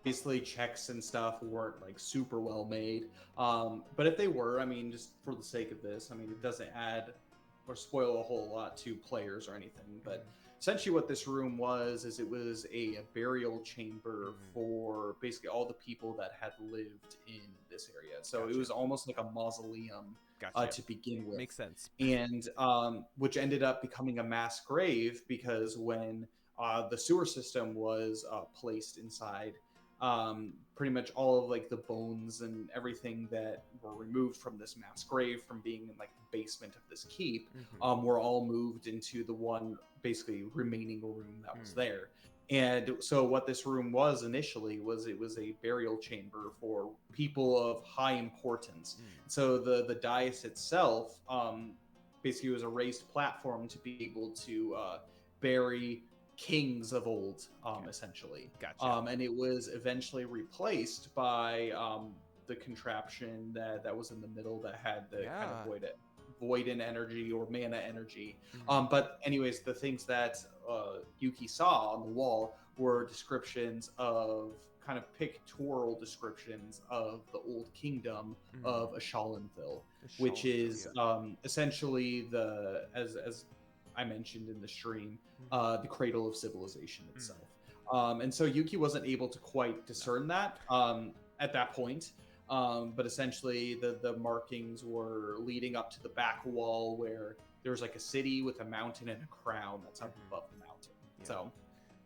S2: obviously checks and stuff weren't like super well made, but if they were, I mean, just for the sake of this, I mean, it doesn't add or spoil a whole lot to players or anything, but essentially what this room was is it was a burial chamber for basically all the people that had lived in this area. So it was almost like a mausoleum to begin with.
S1: Makes sense.
S2: And which ended up becoming a mass grave, because when the sewer system was placed inside, Pretty much all of like the bones and everything that were removed from this mass grave from being in like the basement of this keep were all moved into the one basically remaining room that was there. And so what this room was initially was it was a burial chamber for people of high importance. So the dais itself basically was a raised platform to be able to bury kings of old, essentially.
S1: Gotcha.
S2: And it was eventually replaced by the contraption that was in the middle that had the kind of void in energy or mana energy. But anyways, the things that Yuki saw on the wall were descriptions of kind of pictorial descriptions of the old kingdom of Ashalinville, which is essentially the as I mentioned in the stream, the cradle of civilization itself. And so Yuki wasn't able to quite discern that at that point. But essentially the markings were leading up to the back wall where there was like a city with a mountain and a crown that's up above the mountain. So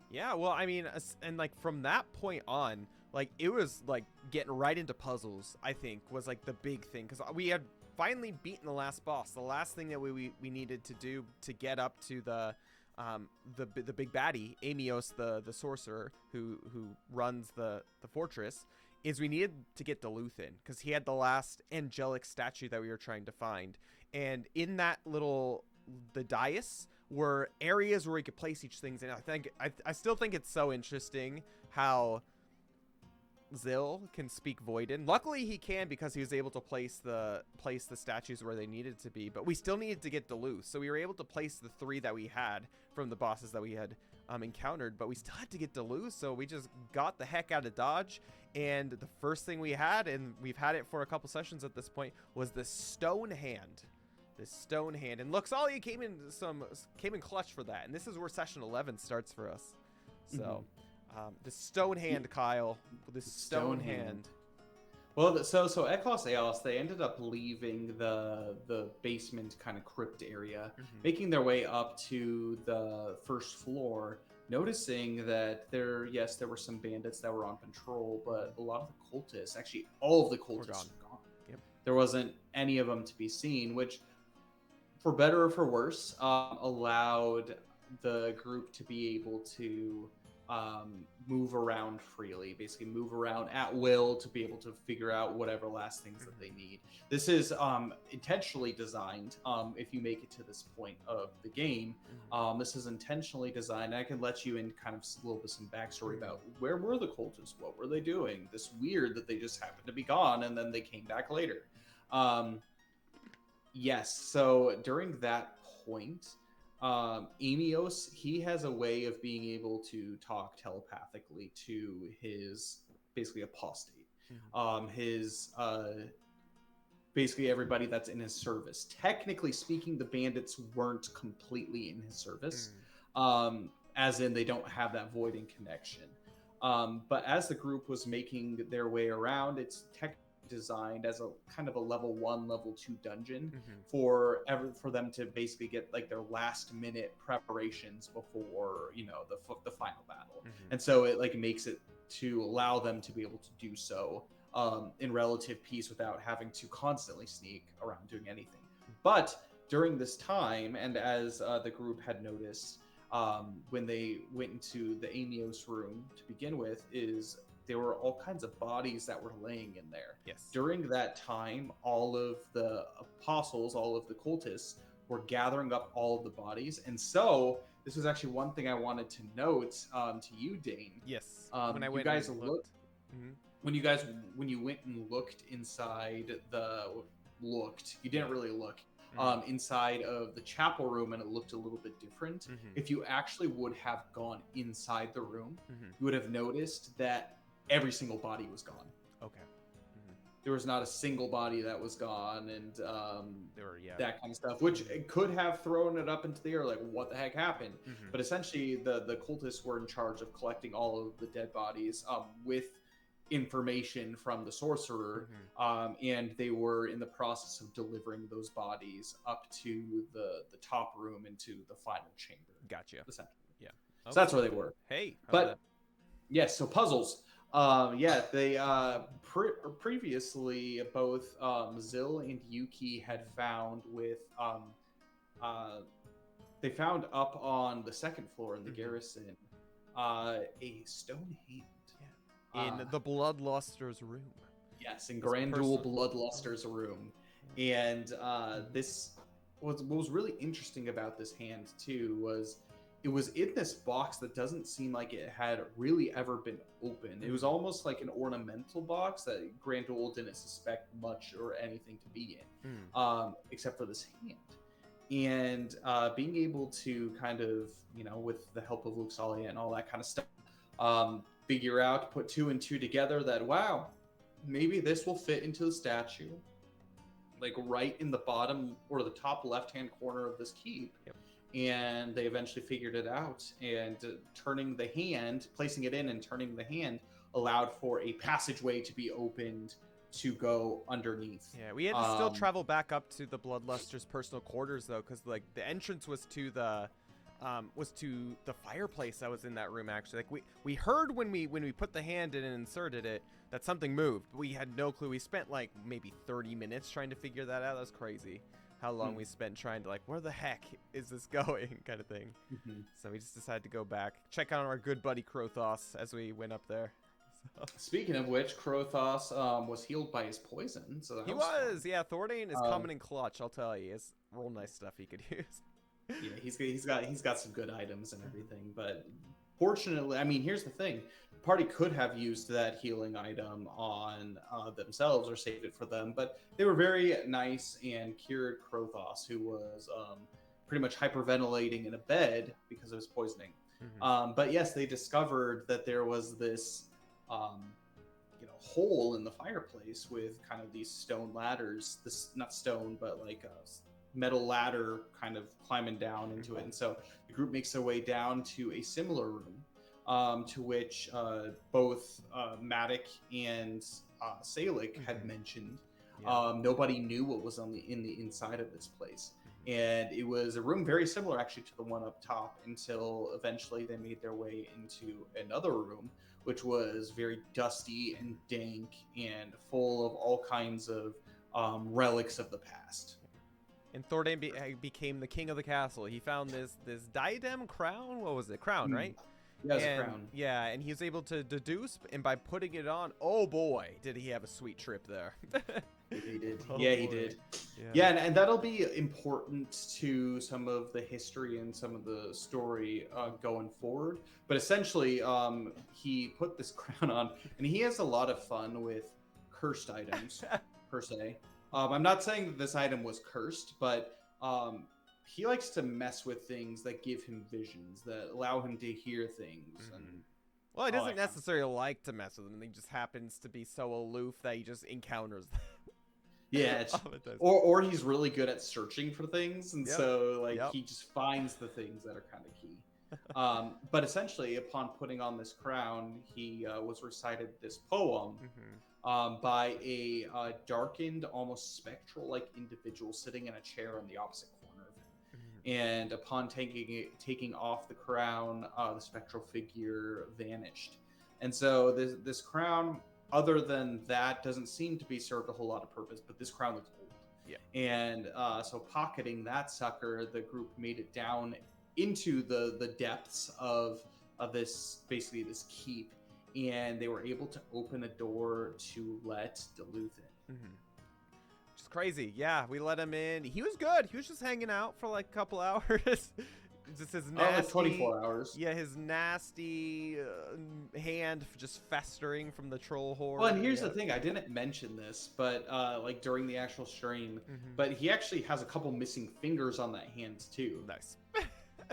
S1: yeah, well, I mean, and like from that point on, like it was like getting right into puzzles, I think was like the big thing, because we had finally beaten the last boss. The last thing that we needed to do to get up to the big baddie, Amios, the sorcerer who runs the fortress, is we needed to get Duluth in, because he had the last angelic statue that we were trying to find. And in that the dais were areas where we could place each things in. I still think it's so interesting how Zill can speak Voiden. Luckily he can, because he was able to place the statues where they needed to be, but we still needed to get Duluth. So we were able to place the 3 that we had from the bosses that we had encountered, but we still had to get Duluth. So we just got the heck out of Dodge, and the first thing we had, and we've had it for a couple sessions at this point, was the stone hand. This stone hand, and looks all you came in clutch for that, and this is where session 11 starts for us. So the stone hand, Kyle, the stone hand.
S2: Well, so at Los Aeos, they ended up leaving the basement kind of crypt area, making their way up to the first floor, noticing that there were some bandits that were on patrol, but a lot of the cultists, actually all of the cultists, were gone. There wasn't any of them to be seen, which, for better or for worse, allowed the group to be able to move around freely, basically move around at will to be able to figure out whatever last things that they need. This is intentionally designed, if you make it to this point of the game. This is intentionally designed. I can let you in kind of a little bit some backstory about where were the cultists, what were they doing, this weird that they just happened to be gone and then they came back later. Yes, so during that point, Amios, he has a way of being able to talk telepathically to his basically apostate, basically everybody that's in his service. Technically speaking, the bandits weren't completely in his service, as in they don't have that voiding connection. But as the group was making their way around, it's technically designed as a kind of a level 1, level 2 dungeon for them to basically get like their last minute preparations before the final battle. And so it like makes it to allow them to be able to do so in relative peace without having to constantly sneak around doing anything. But during this time, and as the group had noticed when they went into the Amios room to begin with, is there were all kinds of bodies that were laying in there.
S1: Yes.
S2: During that time, all of the apostles, all of the cultists, were gathering up all of the bodies. And so this was actually one thing I wanted to note to you, Dane.
S1: Yes.
S2: When you guys looked, when you went and looked inside you didn't really look inside of the chapel room, and it looked a little bit different. If you actually would have gone inside the room, you would have noticed that every single body was gone.
S1: Okay.
S2: There was not a single body that was gone, and
S1: there were,
S2: that kind of stuff, which it could have thrown it up into the air, like what the heck happened. But essentially, the cultists were in charge of collecting all of the dead bodies with information from the sorcerer, and they were in the process of delivering those bodies up to the top room into the final chamber.
S1: Gotcha.
S2: Essentially.
S1: Yeah.
S2: So that's where they were.
S1: Hey.
S2: But yes, so puzzles. Yeah, they previously both Zill and Yuki had found with uh, they found up on the second floor in the garrison a stone hand.
S1: Yeah. In the Bloodluster's room.
S2: Yes, in Grandul Bloodluster's room. And this was what was really interesting about this hand too was it was in this box that doesn't seem like it had really ever been opened. It was almost like an ornamental box that Grandul didn't suspect much or anything to be in, except for this hand. And being able to kind of, with the help of Luke Salia and all that kind of stuff, figure out, put two and two together that, wow, maybe this will fit into the statue, like right in the bottom or the top left-hand corner of this keep.
S1: Yep.
S2: And they eventually figured it out, and turning the hand, placing it in and turning the hand allowed for a passageway to be opened to go underneath.
S1: Yeah, we had to still travel back up to the Bloodluster's personal quarters though, because like the entrance was to the fireplace that was in that room. Actually, like we heard when we put the hand in and inserted it that something moved. We had no clue. We spent like maybe 30 minutes trying to figure that out. That's crazy how long we spent trying to, like, where the heck is this going, kind of thing. So we just decided to go back, check on our good buddy Krothos as we went up there. So.
S2: Speaking of which, Krothos was healed by his poison. So
S1: he was, yeah. Thordane is coming in clutch. I'll tell you, it's real nice stuff he could use.
S2: Yeah, he's got some good items and everything, but fortunately, I mean, here's the thing: the party could have used that healing item on themselves or saved it for them, but they were very nice and cured Krothos, who was pretty much hyperventilating in a bed because of his poisoning. But yes, they discovered that there was this hole in the fireplace with kind of these stone ladders. This not stone, but like a metal ladder kind of climbing down into it. And so the group makes their way down to a similar room, to which both Matic and Salic had mentioned. Nobody knew what was in the inside of this place. And it was a room very similar actually to the one up top, until eventually they made their way into another room, which was very dusty and dank and full of all kinds of relics of the past.
S1: And Thordane became the king of the castle. He found this diadem crown. What was it? Crown, right?
S2: Yeah, it was a crown.
S1: Yeah, and he was able to deduce, and by putting it on, oh boy, did he have a sweet trip there.
S2: He did.
S1: Oh,
S2: he
S1: boy.
S2: did. Yeah, and that'll be important to some of the history and some of the story going forward. But essentially, he put this crown on, and he has a lot of fun with cursed items, per se. I'm not saying that this item was cursed, but he likes to mess with things that give him visions, that allow him to hear things. And
S1: well, he doesn't necessarily like to mess with them. He just happens to be so aloof that he just encounters them.
S2: Yeah, or he's really good at searching for things, and so he just finds the things that are kind of key. But essentially, upon putting on this crown, he was recited this poem by a darkened, almost spectral-like individual sitting in a chair on the opposite corner of him. And upon taking off the crown, the spectral figure vanished. And so this crown, other than that, doesn't seem to be served a whole lot of purpose, but this crown looks old.
S1: Yeah.
S2: And so pocketing that sucker, the group made it down into the depths of this keep, and they were able to open a door to let Duluth in.
S1: Which is crazy. Yeah, we let him in. He was good. He was just hanging out for like a couple hours. Just his nasty,
S2: like 24 hours.
S1: Yeah, his nasty hand just festering from the troll horde.
S2: Well, and here's the thing: I didn't mention this, but like during the actual stream, but he actually has a couple missing fingers on that hand too.
S1: Nice.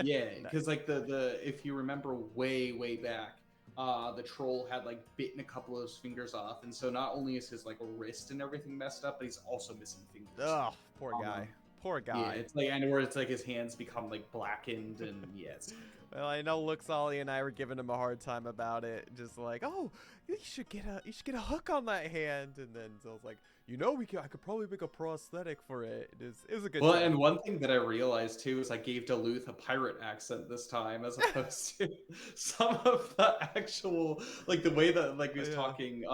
S2: Yeah, because like the if you remember way back, the troll had like bitten a couple of his fingers off, and so not only is his like wrist and everything messed up, but he's also missing fingers.
S1: Oh, poor guy. Poor
S2: Yeah,
S1: guy.
S2: it's like, and where it's like his hands become like blackened, and yeah, it's
S1: Well, I know Luxolly and I were giving him a hard time about it, just like, oh, you should get a hook on that hand, and then Zill's like, I could probably make a prosthetic for it. It was a good
S2: well,
S1: time.
S2: and one thing that I realized too is I gave Duluth a pirate accent this time, as opposed to some of the actual, like the way that like he was
S1: Yeah.
S2: talking.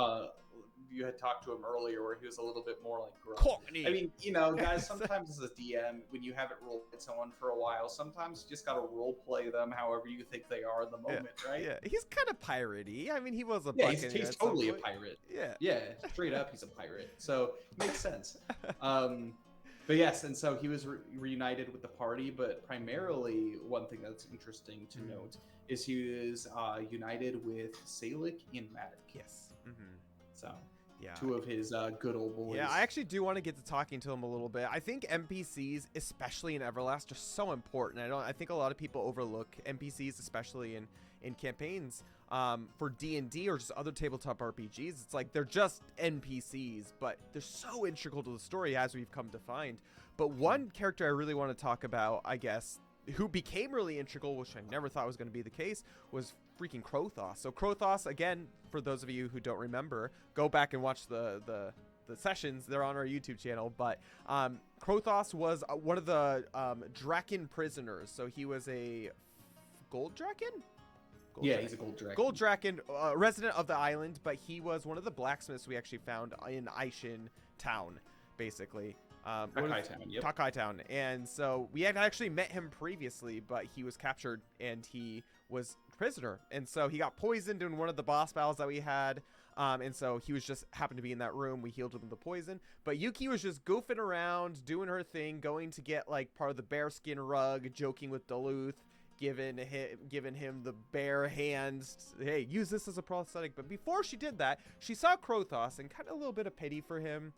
S2: You had talked to him earlier, where he was a little bit more like gruff. I
S1: Cockney.
S2: mean, guys, sometimes as a DM, when you haven't role played someone for a while, sometimes you just gotta role play them however you think they are in the moment, right?
S1: Yeah, he's kind of piratey. I mean, he was a
S2: Yeah,
S1: buccaneer
S2: he's
S1: at some
S2: totally a
S1: point.
S2: pirate.
S1: Yeah.
S2: Yeah, straight up, he's a pirate. So makes sense. But yes, and so he was reunited with the party. But primarily, one thing that's interesting to note is he was united with Salic and Matic.
S1: Yes.
S2: So
S1: yeah,
S2: two of his good old boys.
S1: Yeah, I actually do want to get to talking to him a little bit. I think NPCs, especially in Everlast, are so important. I think a lot of people overlook NPCs, especially in campaigns. For D&D or just other tabletop RPGs, it's like they're just NPCs, but they're so integral to the story, as we've come to find. But one character I really want to talk about, I guess, who became really integral, which I never thought was going to be the case, was freaking Krothos. So Krothos, again, for those of you who don't remember, go back and watch the sessions. They're on our YouTube channel. But Krothos was one of the Draken prisoners. So he was a gold Draken?
S2: He's a gold Draken.
S1: Gold Draken, resident of the island, but he was one of the blacksmiths we actually found in Aishin town, basically. Takai town. And so we had actually met him previously, but he was captured and he was prisoner. And so he got poisoned in one of the boss battles that we had. And so he was just happened to be in that room. We healed him of the poison. But Yuki was just goofing around, doing her thing, going to get like part of the bearskin rug, joking with Duluth, giving him the bare hands. Hey, use this as a prosthetic. But before she did that, she saw Krothos and kind of a little bit of pity for him.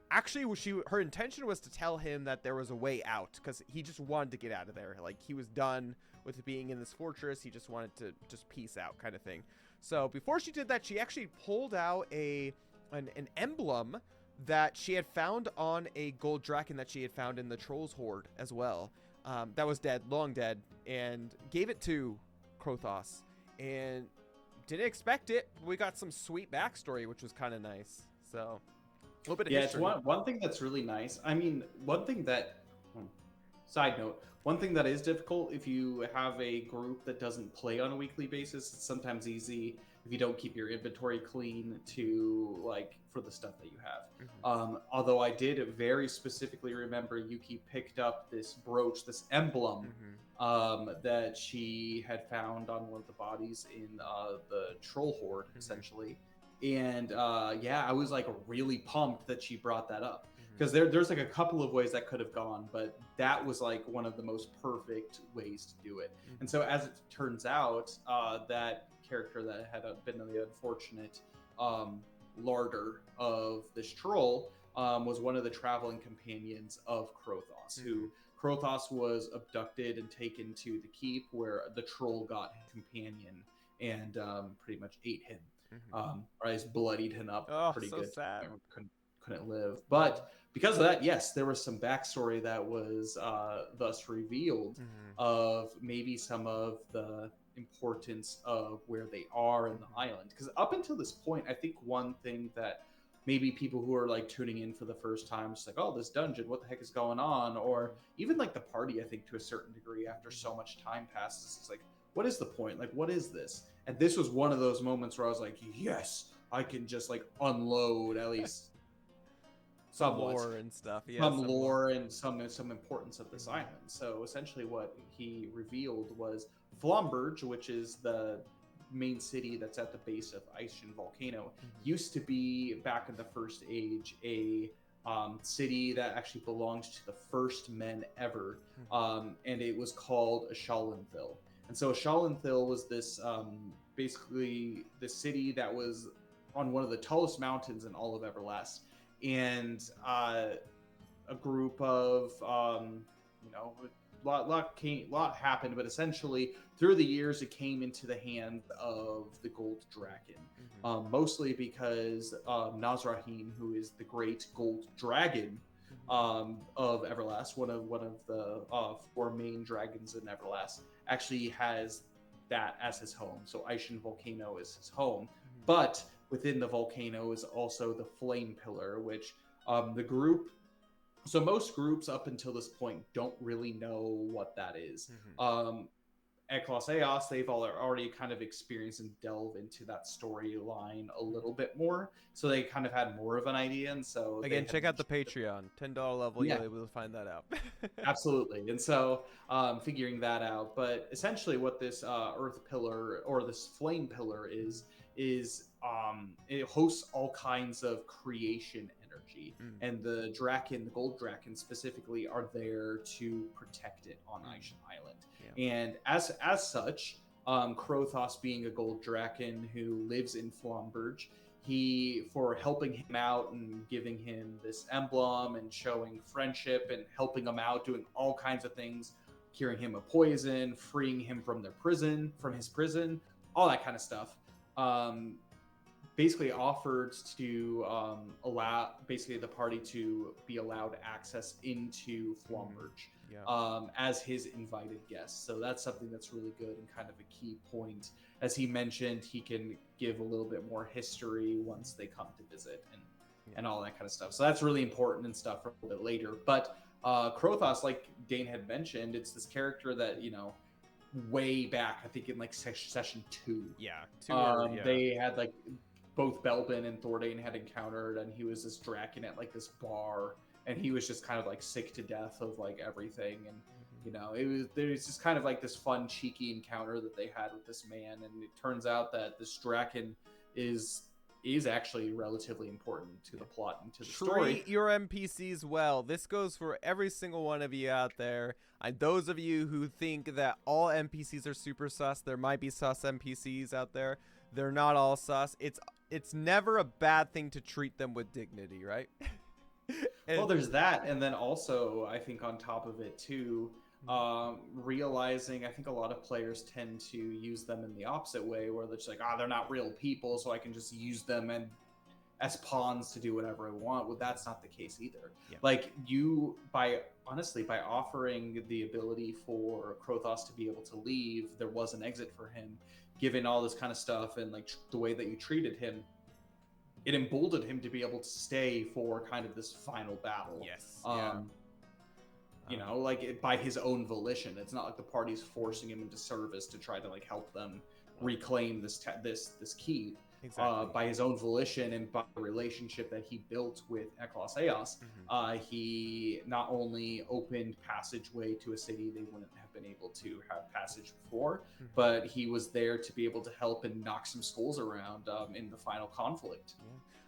S1: Actually, her intention was to tell him that there was a way out, because he just wanted to get out of there. Like, he was done with being in this fortress. He just wanted to just peace out, kind of thing. So before she did that, she actually pulled out an emblem that she had found on a gold draken that she had found in the Trolls Horde as well. That was dead, long dead, and gave it to Krothos. And didn't expect it. We got some sweet backstory, which was kind of nice. So a little bit of history.
S2: It's one thing that's really nice. I mean, side note, one thing that is difficult if you have a group that doesn't play on a weekly basis, it's sometimes easy if you don't keep your inventory clean to, like, for the stuff that you have. Although I did very specifically remember Yuki picked up this brooch, this emblem, that she had found on one of the bodies in the Troll Horde, essentially. And I was like really pumped that she brought that up, because there's like a couple of ways that could have gone, but that was like one of the most perfect ways to do it. And so as it turns out, that character that had been the unfortunate larder of this troll was one of the traveling companions of Krothos, who Krothos was abducted and taken to the keep, where the troll got his companion and pretty much ate him. Or at least bloodied him up pretty good.
S1: Sad.
S2: Couldn't live. But because of that, yes, there was some backstory that was thus revealed of maybe some of the importance of where they are in the island. Because up until this point, I think one thing that maybe people who are like tuning in for the first time, just like, oh, this dungeon, what the heck is going on? Or even like the party, I think to a certain degree, after so much time passes, it's like, what is the point? Like, what is this? And this was one of those moments where I was like, yes, I can just like unload at least
S1: some lore and stuff. Yeah,
S2: some lore and some importance of this island. So essentially what he revealed was Flomberge, which is the main city that's at the base of Aishin Volcano, used to be, back in the First Age, a city that actually belonged to the first men ever. And it was called Ashalinthil. And so Ashalinthil was this basically the city that was on one of the tallest mountains in all of Everlast. And a group of, lot happened, but essentially through the years it came into the hands of the Gold Draken. Mostly because Nazrahim, who is the great Gold Dragon, of Everlast, one of the four main dragons in Everlast, actually has that as his home. So Aishin Volcano is his home, but within the volcano is also the flame pillar, which the group. So most groups up until this point don't really know what that is. At Colosseos, they've already kind of experienced and delve into that storyline a little bit more, so they kind of had more of an idea. And so
S1: Again, check out the Patreon, $10 level.
S2: Yeah.
S1: You'll be able to find that out.
S2: Absolutely. And so figuring that out. But essentially what this earth pillar or this flame pillar is it hosts all kinds of creation energy. And the Draken, the gold Draken specifically, are there to protect it on Aishin Island. And as such, Krothos, being a gold Draken who lives in Flomberge, for helping him out and giving him this emblem and showing friendship and helping him out, doing all kinds of things, curing him of poison, freeing him from his prison, all that kind of stuff. Basically offered to allow basically the party to be allowed access into Flomberge as his invited guest. So that's something that's really good and kind of a key point. As he mentioned, he can give a little bit more history once they come to visit and all that kind of stuff. So that's really important and stuff for a little bit later. But Krothos, like Dane had mentioned, it's this character that, way back, I think in like session 2. They had like both Belbin and Thordane had encountered, and he was this Draken at like this bar, and he was just kind of like sick to death of like everything. And there's just kind of like this fun, cheeky encounter that they had with this man, and it turns out that this Draken is actually relatively important to the plot and to the story.
S1: Treat your NPCs well. This goes for every single one of you out there. And those of you who think that all NPCs are super sus, there might be sus NPCs out there. They're not all sus. It's never a bad thing to treat them with dignity, right?
S2: Well, there's that, and then also I think on top of it too, realizing I think a lot of players tend to use them in the opposite way, where they're just like, they're not real people, so I can just use them and as pawns to do whatever I want. Well, that's not the case either. Like by offering the ability for Krothos to be able to leave, there was an exit for him, given all this kind of stuff and like the way that you treated him, it emboldened him to be able to stay for kind of this final battle. Like by his own volition. It's not like the party's forcing him into service to try to like help them reclaim this key. By his own volition and by the relationship that he built with Colosseos, he not only opened passageway to a city they wouldn't have been able to have passage before, but he was there to be able to help and knock some skulls around in the final conflict.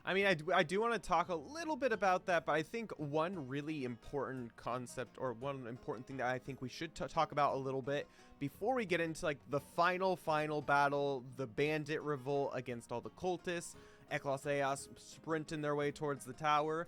S1: I mean, I do want to talk a little bit about that, but I think one really important concept, or one important thing that I think we should talk about a little bit before we get into like the final battle, the bandit revolt against all the cultists, Colosseos sprinting their way towards the tower,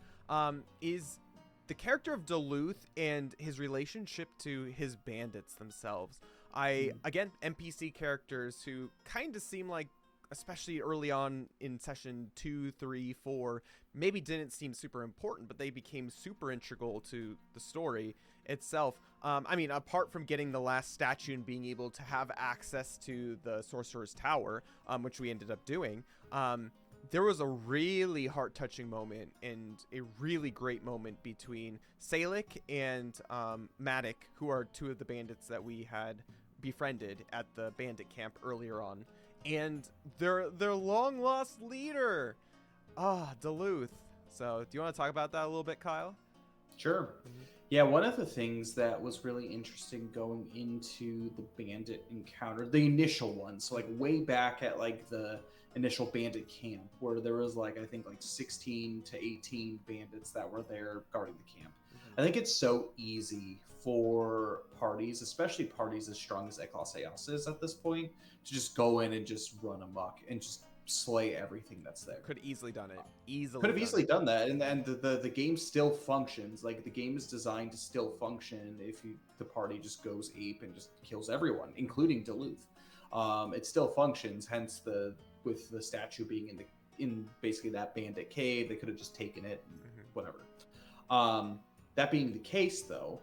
S1: is the character of Duluth and his relationship to his bandits themselves. Again, NPC characters who kind of seem like, especially early on in session 2, 3, 4, maybe didn't seem super important, but they became super integral to the story itself. I mean, apart from getting the last statue and being able to have access to the Sorcerer's Tower, which we ended up doing, there was a really heart-touching moment and a really great moment between Salic and Matic, who are two of the bandits that we had befriended at the bandit camp earlier on, and their long lost leader, Duluth. So do you want to talk about that a little bit, Kyle?
S2: Sure. Yeah, one of the things that was really interesting going into the bandit encounter, the initial one, so like way back at like the initial bandit camp, where there was like I think like 16 to 18 bandits that were there guarding the camp. I think it's so easy for parties, especially parties as strong as Colosseos is at this point, to just go in and just run amok and just slay everything that's there.
S1: Could easily done it.
S2: Could have easily done that, and the game still functions. Like the game is designed to still function if the party just goes ape and just kills everyone, including Duluth. It still functions. Hence with the statue being in basically that bandit cave, they could have just taken it and whatever. That being the case, though,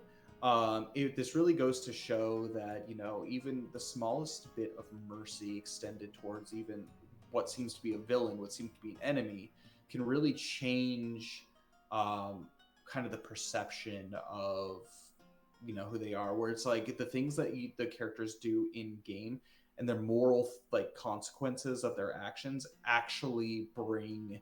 S2: this really goes to show that, you know, even the smallest bit of mercy extended towards even what seems to be a villain, what seems to be an enemy, can really change kind of the perception of, you know, who they are. Where it's like the things that the characters do in game and their moral like consequences of their actions actually bring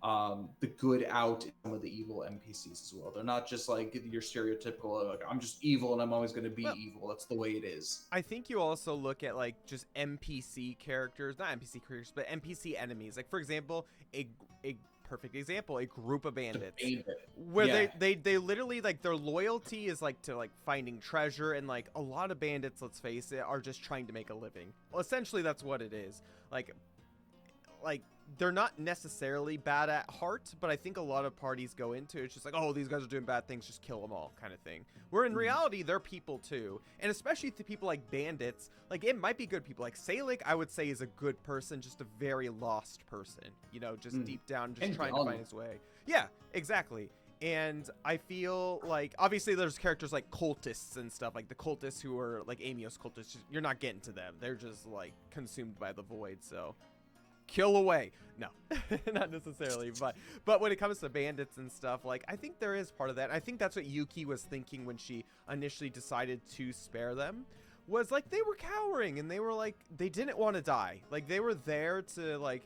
S2: the good out in some of the evil NPCs as well. They're not just like your stereotypical like, I'm just evil and I'm always going to be
S1: Well,
S2: evil. That's the way it is.
S1: I think you also look at like just NPC characters, not NPC characters, but NPC enemies. Like for example, a perfect example, a group of bandits, where
S2: Yeah.
S1: they literally like their loyalty is like to like finding treasure, and like a lot of bandits, let's face it, are just trying to make a living. Well, essentially that's what it is. Like they're not necessarily bad at heart, but I think a lot of parties go into it, it's just like, oh, these guys are doing bad things, just kill them all kind of thing. Where in reality, they're people too. And especially the people like bandits, like it might be good people. Like Salik, I would say is a good person, just a very lost person, you know, just deep down, just
S2: And
S1: trying to find his way. Yeah, exactly. And I feel like, obviously there's characters like cultists and stuff, like the cultists who are like Amios cultists, you're not getting to them. They're just like consumed by the void, so kill away. No, not necessarily, but when it comes to bandits and stuff, like I think there is part of that. I think that's what Yuki was thinking when she initially decided to spare them, was like they were cowering and they were like, they didn't want to die. Like they were there to like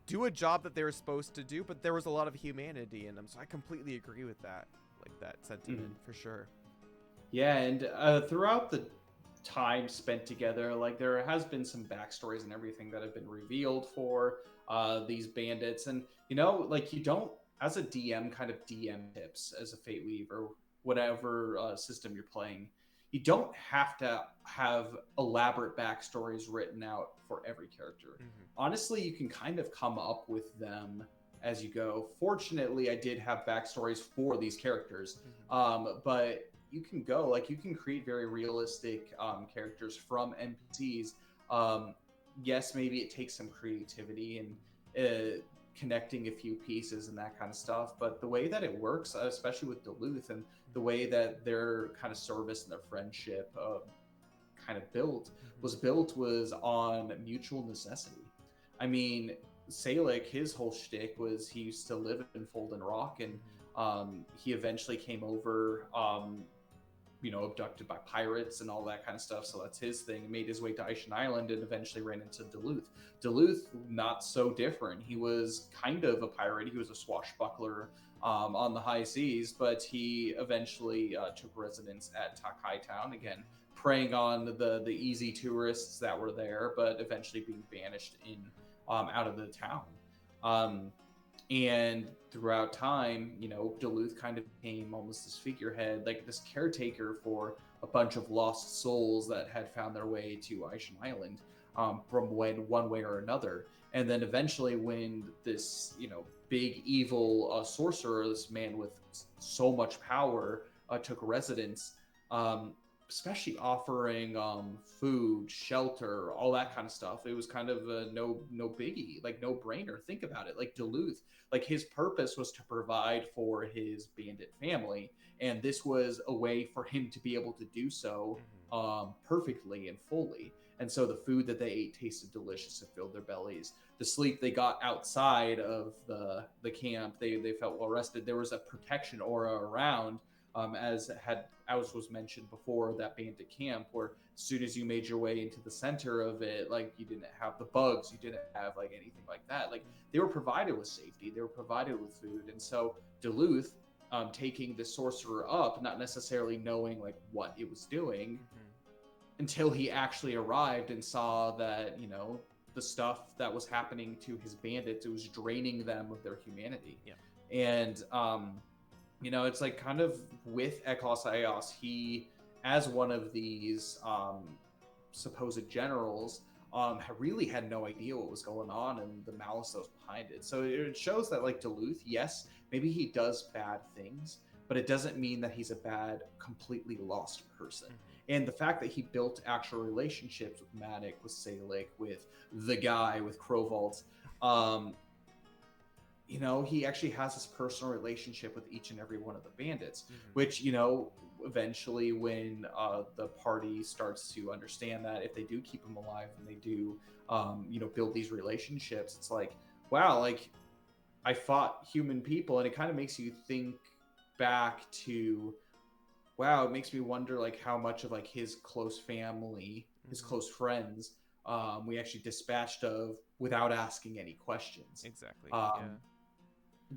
S1: do a job that they were supposed to do, but there was a lot of humanity in them. So I completely agree with that, like that sentiment for sure.
S2: Yeah, and throughout the time spent together, like there has been some backstories and everything that have been revealed for these bandits. And you know, like you don't, as a DM, kind of DM tips as a Fate Weave or whatever system you're playing, you don't have to have elaborate backstories written out for every character. Honestly, you can kind of come up with them as you go. Fortunately, I did have backstories for these characters, but you can go like you can create very realistic characters from NPCs. Yes, maybe it takes some creativity and connecting a few pieces and that kind of stuff, but the way that it works, especially with Duluth, and the way that their kind of service and their friendship kind of was on mutual necessity. I mean, Salik, his whole shtick was he used to live in Folden Rock, and he eventually came over, you know, abducted by pirates and all that kind of stuff. So that's his thing. Made his way to Ishan Island and eventually ran into Duluth. Duluth, not so different. He was kind of a pirate. He was a swashbuckler on the high seas, but he eventually took residence at Takai Town, again, preying on the easy tourists that were there, but eventually being banished in out of the town. And throughout time, you know, Duluth kind of became almost this figurehead, like this caretaker for a bunch of lost souls that had found their way to Ishan Island from one way or another. And then eventually, when this, you know, big evil sorcerer, this man with so much power, took residence, especially offering food, shelter, all that kind of stuff. It was kind of a no biggie, like no brainer. Think about it. Like Duluth, like his purpose was to provide for his bandit family, and this was a way for him to be able to do so perfectly and fully. And so the food that they ate tasted delicious and filled their bellies. The sleep they got outside of the camp, they felt well rested. There was a protection aura around, as was mentioned before, that bandit camp, where as soon as you made your way into the center of it, like you didn't have the bugs, you didn't have like anything like that. Like they were provided with safety, they were provided with food. And so Duluth, taking the sorcerer up, not necessarily knowing like what it was doing, until he actually arrived and saw that, you know, the stuff that was happening to his bandits, it was draining them of their humanity. And you know, it's like kind of with Ekos Ios, he, as one of these supposed generals, really had no idea what was going on and the malice that was behind it. So it shows that, like, Duluth, yes, maybe he does bad things, but it doesn't mean that he's a bad, completely lost person. And the fact that he built actual relationships with Matic, with Salik, with the guy, with Crowvault, he actually has this personal relationship with each and every one of the bandits,
S1: Mm-hmm.
S2: which, eventually when the party starts to understand that if they do keep him alive and they do, build these relationships, it's like, wow, like I fought human people. And it kind of makes you think back to, wow, it makes me wonder like how much of like his close family, his
S1: Mm-hmm.
S2: close friends, we actually dispatched of without asking any questions.
S1: Exactly. Yeah.
S2: Um,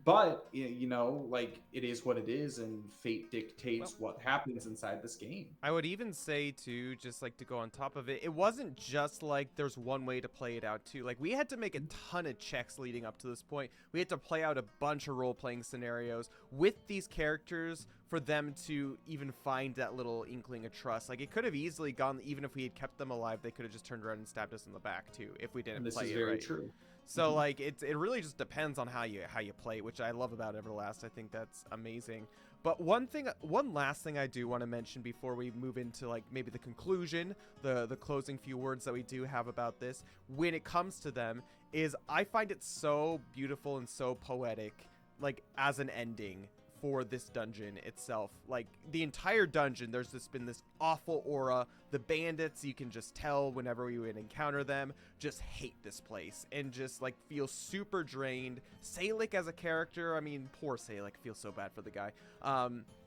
S2: but like it is what it is, and fate
S1: Well,
S2: dictates what happens inside this game.
S1: I would even say too, just like to go on top of it, it wasn't just like there's one way to play it out too. Like we had to make a ton of checks leading up to this point. We had to play out a bunch of role-playing scenarios with these characters for them to even find that little inkling of trust. Like it could have easily gone, even if we had kept them alive, they could have just turned around and stabbed us in the back too if we
S2: And
S1: didn't
S2: this
S1: play
S2: is
S1: it
S2: very
S1: right.
S2: true.
S1: So like it really just depends on how you play, which I love about Everlast. I think that's amazing. But one last thing I do want to mention before we move into like maybe the conclusion, the closing few words that we do have about this, when it comes to them, is I find it so beautiful and so poetic, like as an ending for this dungeon itself. Like the entire dungeon, there's been this awful aura. The bandits, you can just tell whenever we would encounter them, just hate this place and just like feel super drained. Salic as a character, I mean, poor Salic, feels so bad for the guy.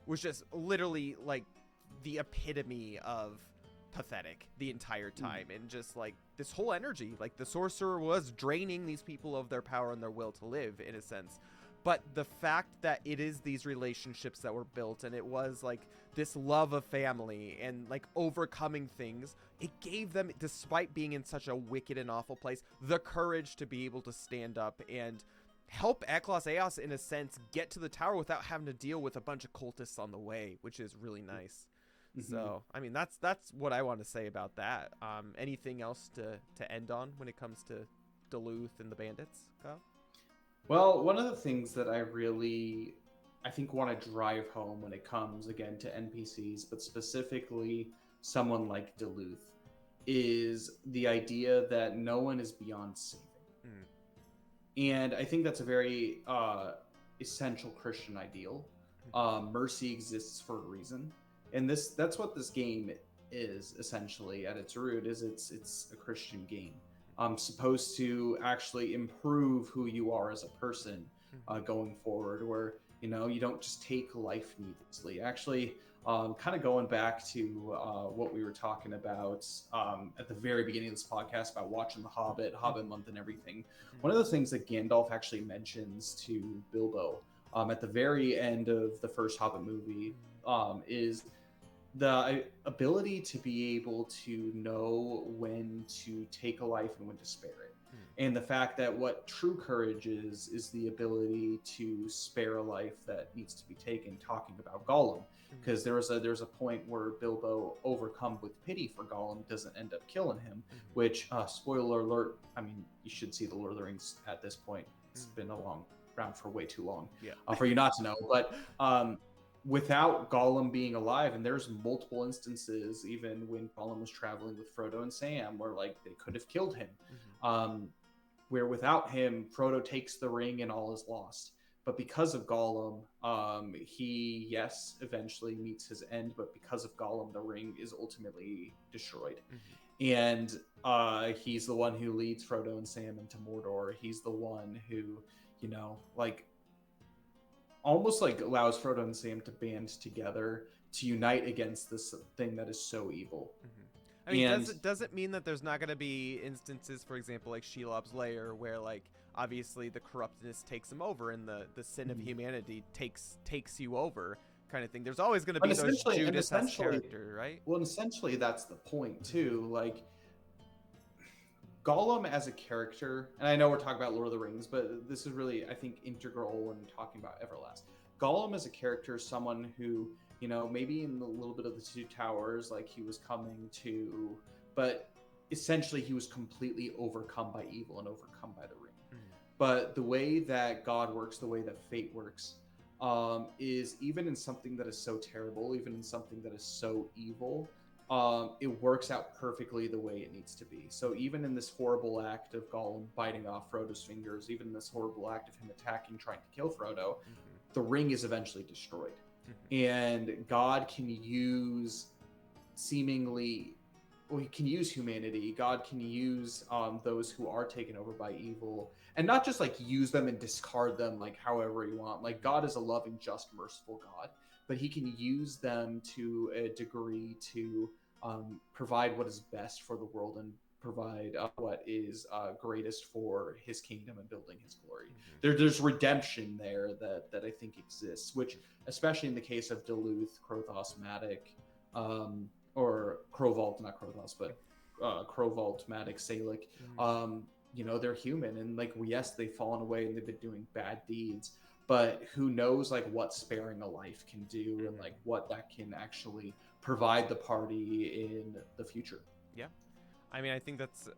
S1: Was just literally like the epitome of pathetic the entire time, and just like this whole energy, like the sorcerer was draining these people of their power and their will to live in a sense. But the fact that it is these relationships that were built, and it was like this love of family and like overcoming things, it gave them, despite being in such a wicked and awful place, the courage to be able to stand up and help Eklos Eos in a sense get to the tower without having to deal with a bunch of cultists on the way, which is really nice.
S2: Mm-hmm.
S1: So I mean that's what I want to say about that. Anything else to end on when it comes to Duluth and the bandits, Kyle?
S2: Well, one of the things that I think want to drive home when it comes again to NPCs, but specifically someone like Duluth, is the idea that no one is beyond saving. And I think that's a very essential Christian ideal. Mercy exists for a reason, and that's what this game is essentially at its root. Is it's a Christian game. Supposed to actually improve who you are as a person going forward, where you don't just take life needlessly. Actually, kind of going back to what we were talking about at the very beginning of this podcast about watching the Hobbit month and everything. One of the things that Gandalf actually mentions to Bilbo at the very end of the first Hobbit movie is the ability to be able to know when to take a life and when to spare it. And the fact that what true courage is the ability to spare a life that needs to be taken, talking about Gollum. Because there's a point where Bilbo, overcome with pity for Gollum, doesn't end up killing him, which, spoiler alert, I mean, you should see the Lord of the Rings at this point. It's been around for way too long for you not to know. But without Gollum being alive, and there's multiple instances, even when Gollum was traveling with Frodo and Sam, where like they could have killed him, where without him, Frodo takes the ring and all is lost. But because of Gollum, he, yes, eventually meets his end, but because of Gollum, the ring is ultimately destroyed. And he's the one who leads Frodo and Sam into Mordor. He's the one who, like, almost like allows Frodo and Sam to band together to unite against this thing that is so evil.
S1: I mean, does it mean that there's not going to be instances, for example, like Shelob's Lair, where like obviously the corruptness takes him over and the sin of humanity takes you over, kind of thing? There's always going to be those Judas as character, right?
S2: Well, and essentially that's the point too. Like Gollum as a character, and I know we're talking about Lord of the Rings, but this is really, I think, integral when talking about Everlast. Gollum as a character, someone who, maybe in a little bit of the Two Towers, like he was coming to, but essentially he was completely overcome by evil and overcome by the ring. But the way that God works, the way that fate works, is even in something that is so terrible, even in something that is so evil, it works out perfectly the way it needs to be. So even in this horrible act of Gollum biting off Frodo's fingers, even this horrible act of him attacking, trying to kill Frodo, the ring is eventually destroyed. And God can use seemingly, well, he can use humanity. God can use those who are taken over by evil, and not just like use them and discard them like however you want. Like God is a loving, just, merciful God, but he can use them to a degree to provide what is best for the world and provide what is greatest for his kingdom and building his glory. There's redemption there that I think exists, which especially in the case of Duluth, Krothos, Matic, or Crowvault, not Krothos, but Crowvault, Matic, Salic, you know, they're human, and like, yes, they've fallen away and they've been doing bad deeds, but who knows like what sparing a life can do and like what that can actually provide the party in the future.
S1: Yeah. I mean, I think that's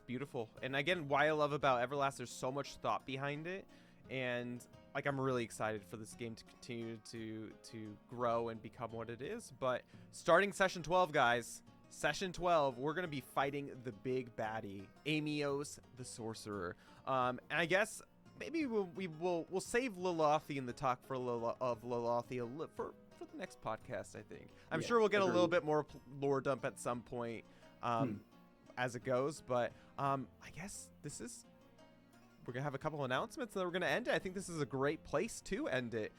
S1: beautiful. And again, why I love about Everlast, there's so much thought behind it, and like I'm really excited for this game to continue to grow and become what it is. But starting session 12, guys, session 12, we're gonna be fighting the big baddie, Amios the Sorcerer. And I guess maybe we'll save Lilothian the talk for Lilothian for the next podcast. I think I'm sure we'll get a little bit more lore dump at some point as it goes. But I guess we're gonna have a couple announcements and then we're gonna end it. I think this is a great place to end it.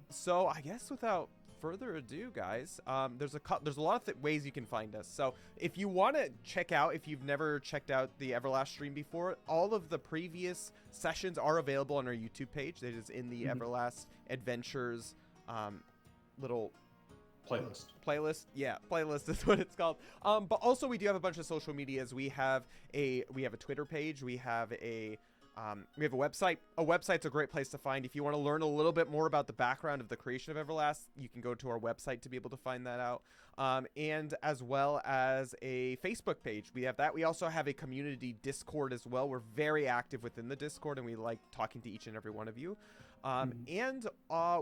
S1: So I guess without further ado, guys, there's a lot of ways you can find us. So if you want to check out, if you've never checked out the Everlast stream before, all of the previous sessions are available on our YouTube page. That is in the Everlast Adventures little playlist. Yeah, playlist is what it's called. But also we do have a bunch of social medias. We have a Twitter page. We have a website. A website's a great place to find. If you want to learn a little bit more about the background of the creation of Everlast, you can go to our website to be able to find that out. And as well as a Facebook page. We have that. We also have a community Discord as well. We're very active within the Discord, and we like talking to each and every one of you. And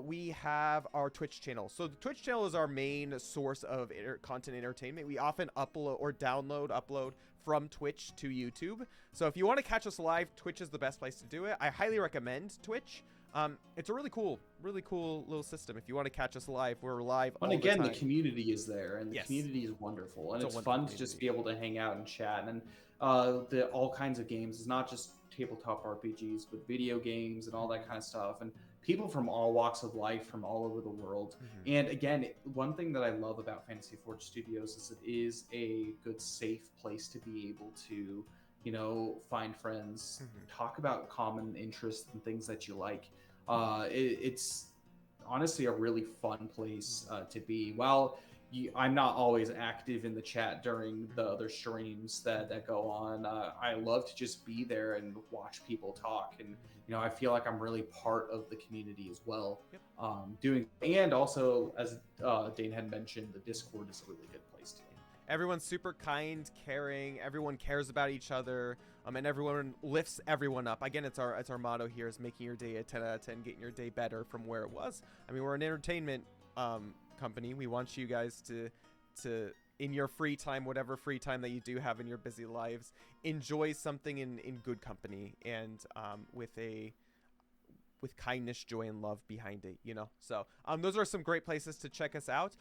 S1: we have our Twitch channel. So the Twitch channel is our main source of content entertainment. We often upload from Twitch to YouTube. So if you want to catch us live, Twitch is the best place to do it. I highly recommend Twitch. It's a really cool little system. If you want to catch us live, we're live all the time.
S2: And again, the community is there, and the community is wonderful, and it's fun to just be able to hang out and chat, and all kinds of games. It's not just tabletop RPGs, but video games and all that kind of stuff, and people from all walks of life from all over the world. And again, one thing that I love about Fantasy Forge Studios is it is a good, safe place to be able to, you know, find friends, talk about common interests and things that you like. It's honestly a really fun place to be. While I'm not always active in the chat during the other streams that go on, I love to just be there and watch people talk, and you know, I feel like I'm really part of the community as well. And also, as Dane had mentioned, the Discord is a really good place to be.
S1: Everyone's super kind, caring. Everyone cares about each other, and everyone lifts everyone up. Again, it's our motto here is making your day a 10 out of 10, getting your day better from where it was. I mean, we're an entertainment company. We want you guys to in your free time, whatever free time that you do have in your busy lives, enjoy something in good company and with kindness, joy, and love behind it, you know? So those are some great places to check us out.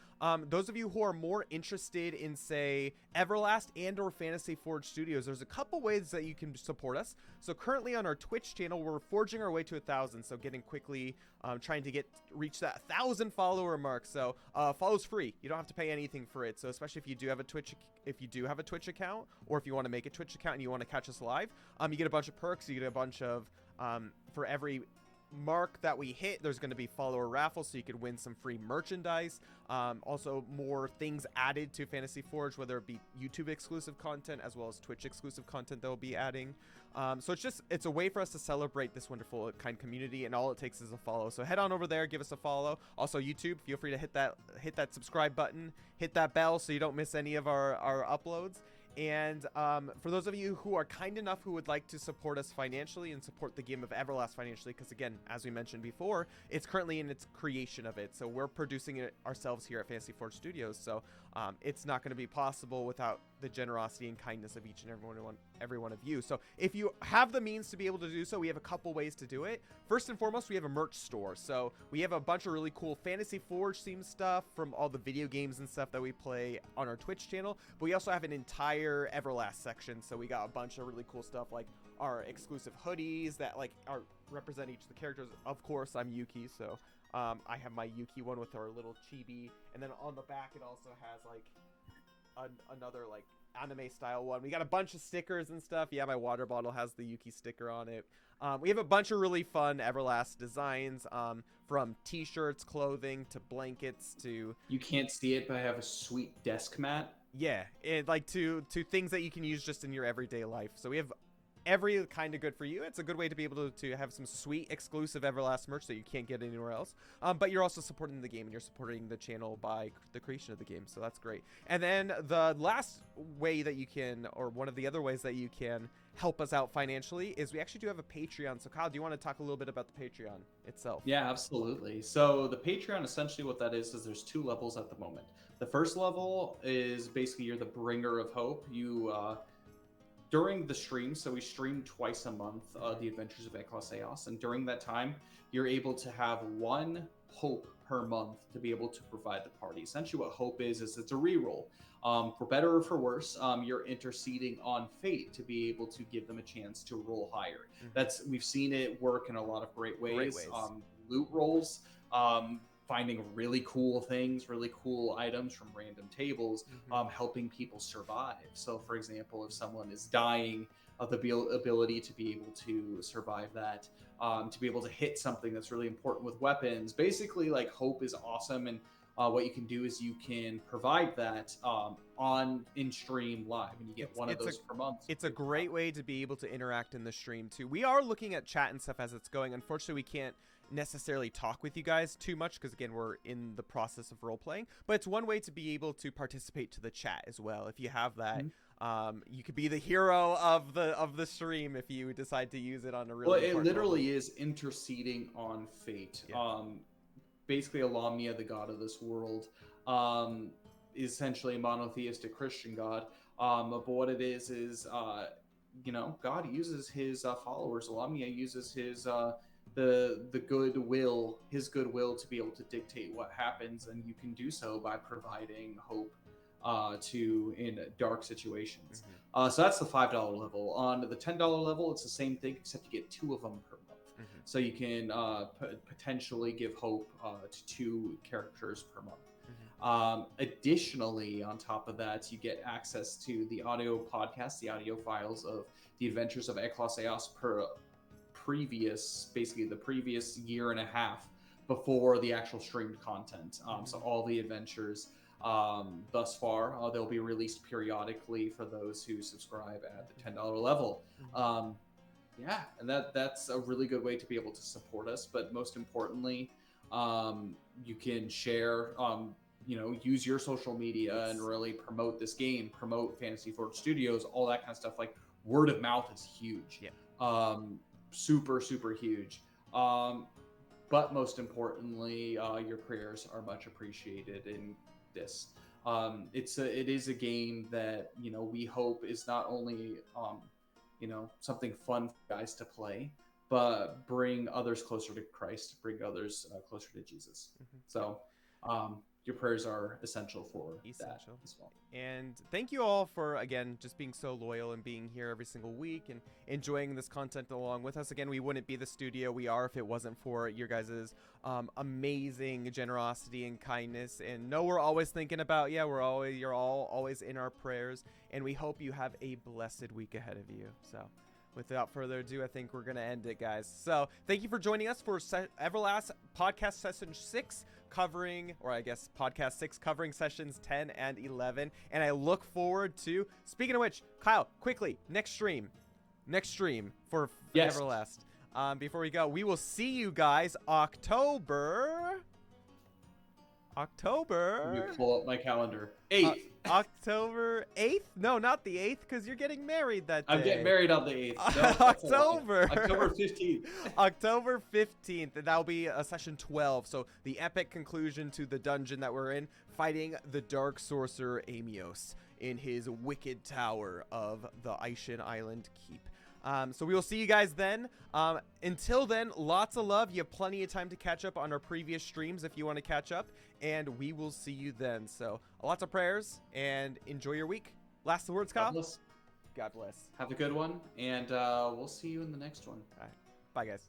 S1: Those of you who are more interested in, say, Everlast and or Fantasy Forge Studios, there's a couple ways that you can support us. So currently on our Twitch channel, we're forging our way to 1,000. So getting quickly, trying to reach that 1,000 follower mark. So follow's free. You don't have to pay anything for it. So especially if you do have a Twitch account, or if you want to make a Twitch account and you want to catch us live, you get a bunch of perks. You get a bunch of, for every mark that we hit, there's going to be follower raffles, so you could win some free merchandise. Also more things added to Fantasy Forge, whether it be YouTube exclusive content as well as Twitch exclusive content that we'll be adding. So it's a way for us to celebrate this wonderful kind community, and all it takes is a follow. So head on over there, give us a follow. Also YouTube, feel free to hit that subscribe button, hit that bell so you don't miss any of our uploads. And for those of you who are kind enough who would like to support us financially and support the game of Everlast financially, because again, as we mentioned before, it's currently in its creation of it. So we're producing it ourselves here at Fantasy Forge Studios. So it's not going to be possible without the generosity and kindness of each and every one of you. So if you have the means to be able to do so, we have a couple ways to do it. First and foremost, we have a merch store. So we have a bunch of really cool Fantasy Forge themed stuff from all the video games and stuff that we play on our Twitch channel. But we also have an entire Everlast section. So we got a bunch of really cool stuff like our exclusive hoodies that like represent each of the characters. Of course, I'm Yuki, so I have my Yuki one with our little chibi, and then on the back it also has like another like anime style one. We got a bunch of stickers and stuff. Yeah, my water bottle has the Yuki sticker on it. We have a bunch of really fun Everlast designs, from t-shirts, clothing, to blankets, to...
S2: You can't see it, but I have a sweet desk mat.
S1: Yeah, like to things that you can use just in your everyday life. So we have every kind of good for you. It's a good way to be able to have some sweet exclusive Everlast merch that you can't get anywhere else. But you're also supporting the game, and you're supporting the channel by the creation of the game. So that's great. And then the last way that you can, or one of the other ways that you can help us out financially, is we actually do have a Patreon. So Kyle, do you want to talk a little bit about the Patreon itself?
S2: Yeah, absolutely. So the Patreon, essentially what that is there's 2 levels at the moment. The first level is basically you're the bringer of hope. You during the stream, so we stream twice a month, the Adventures of Eclipse, and during that time, you're able to have 1 hope per month to be able to provide the party. Essentially what hope is it's a reroll. For better or for worse, you're interceding on fate to be able to give them a chance to roll higher. We've seen it work in a lot of great ways. Loot rolls, finding really cool things, really cool items from random tables, helping people survive. So for example, if someone is dying, the ability to be able to survive that, to be able to hit something that's really important with weapons. Basically, like, hope is awesome, and what you can do is you can provide that in stream live, and you get one of those per month.
S1: It's a great way to be able to interact in the stream too. We are looking at chat and stuff as it's going. Unfortunately, we can't necessarily talk with you guys too much because again, we're in the process of role playing, but it's one way to be able to participate to the chat as well. If you have that, you could be the hero of the stream if you decide to use it on a really
S2: it literally is interceding on fate. Basically Lamia, the god of this world, is essentially a monotheistic Christian god. But what it is God uses his followers. Lamia uses his his goodwill to be able to dictate what happens, and you can do so by providing hope in dark situations. So that's the $5 level. On the $10 level, it's the same thing, except you get 2 of them per month. So you can potentially give hope to 2 characters per month. Additionally, on top of that, you get access to the audio podcast, the audio files of the Adventures of Eclipse the previous year and a half before the actual streamed content. So all the adventures thus far, they'll be released periodically for those who subscribe at the $10 level. And that's a really good way to be able to support us. But most importantly, you can share, use your social media and really promote this game, promote Fantasy Forge Studios, all that kind of stuff. Like, word of mouth is huge. Super, super huge. But most importantly, your prayers are much appreciated in this. It is a game that, we hope is not only, something fun for guys to play, but bring others closer to Christ, bring others closer to Jesus. So, your prayers are essential for that as well.
S1: And thank you all for, again, just being so loyal and being here every single week and enjoying this content along with us. Again, we wouldn't be the studio we are if it wasn't for your guys' amazing generosity and kindness. And know we're always thinking about, you're all always in our prayers. And we hope you have a blessed week ahead of you. So without further ado, I think we're going to end it, guys. So thank you for joining us for Everlast Podcast Session 6 Podcast 6 covering sessions 10 and 11. And I look forward to, speaking of which, Kyle, quickly, next stream for Everlast. Before we go, we will see you guys October October.
S2: Let me pull up my calendar. 8th.
S1: October 8th? No, not the 8th, because you're getting married that day.
S2: I'm getting married on the 8th. No,
S1: October.
S2: October 15th.
S1: October 15th. And that'll be session 12. So the epic conclusion to the dungeon that we're in, fighting the dark sorcerer Amios in his wicked tower of the Aishin Island Keep. So we will see you guys then. Until then, lots of love. You have plenty of time to catch up on our previous streams if you want to catch up. And we will see you then. So lots of prayers and enjoy your week. Last words, Kyle?
S2: God bless.
S1: God bless.
S2: Have a good one. And we'll see you in the next one.
S1: All right. Bye, guys.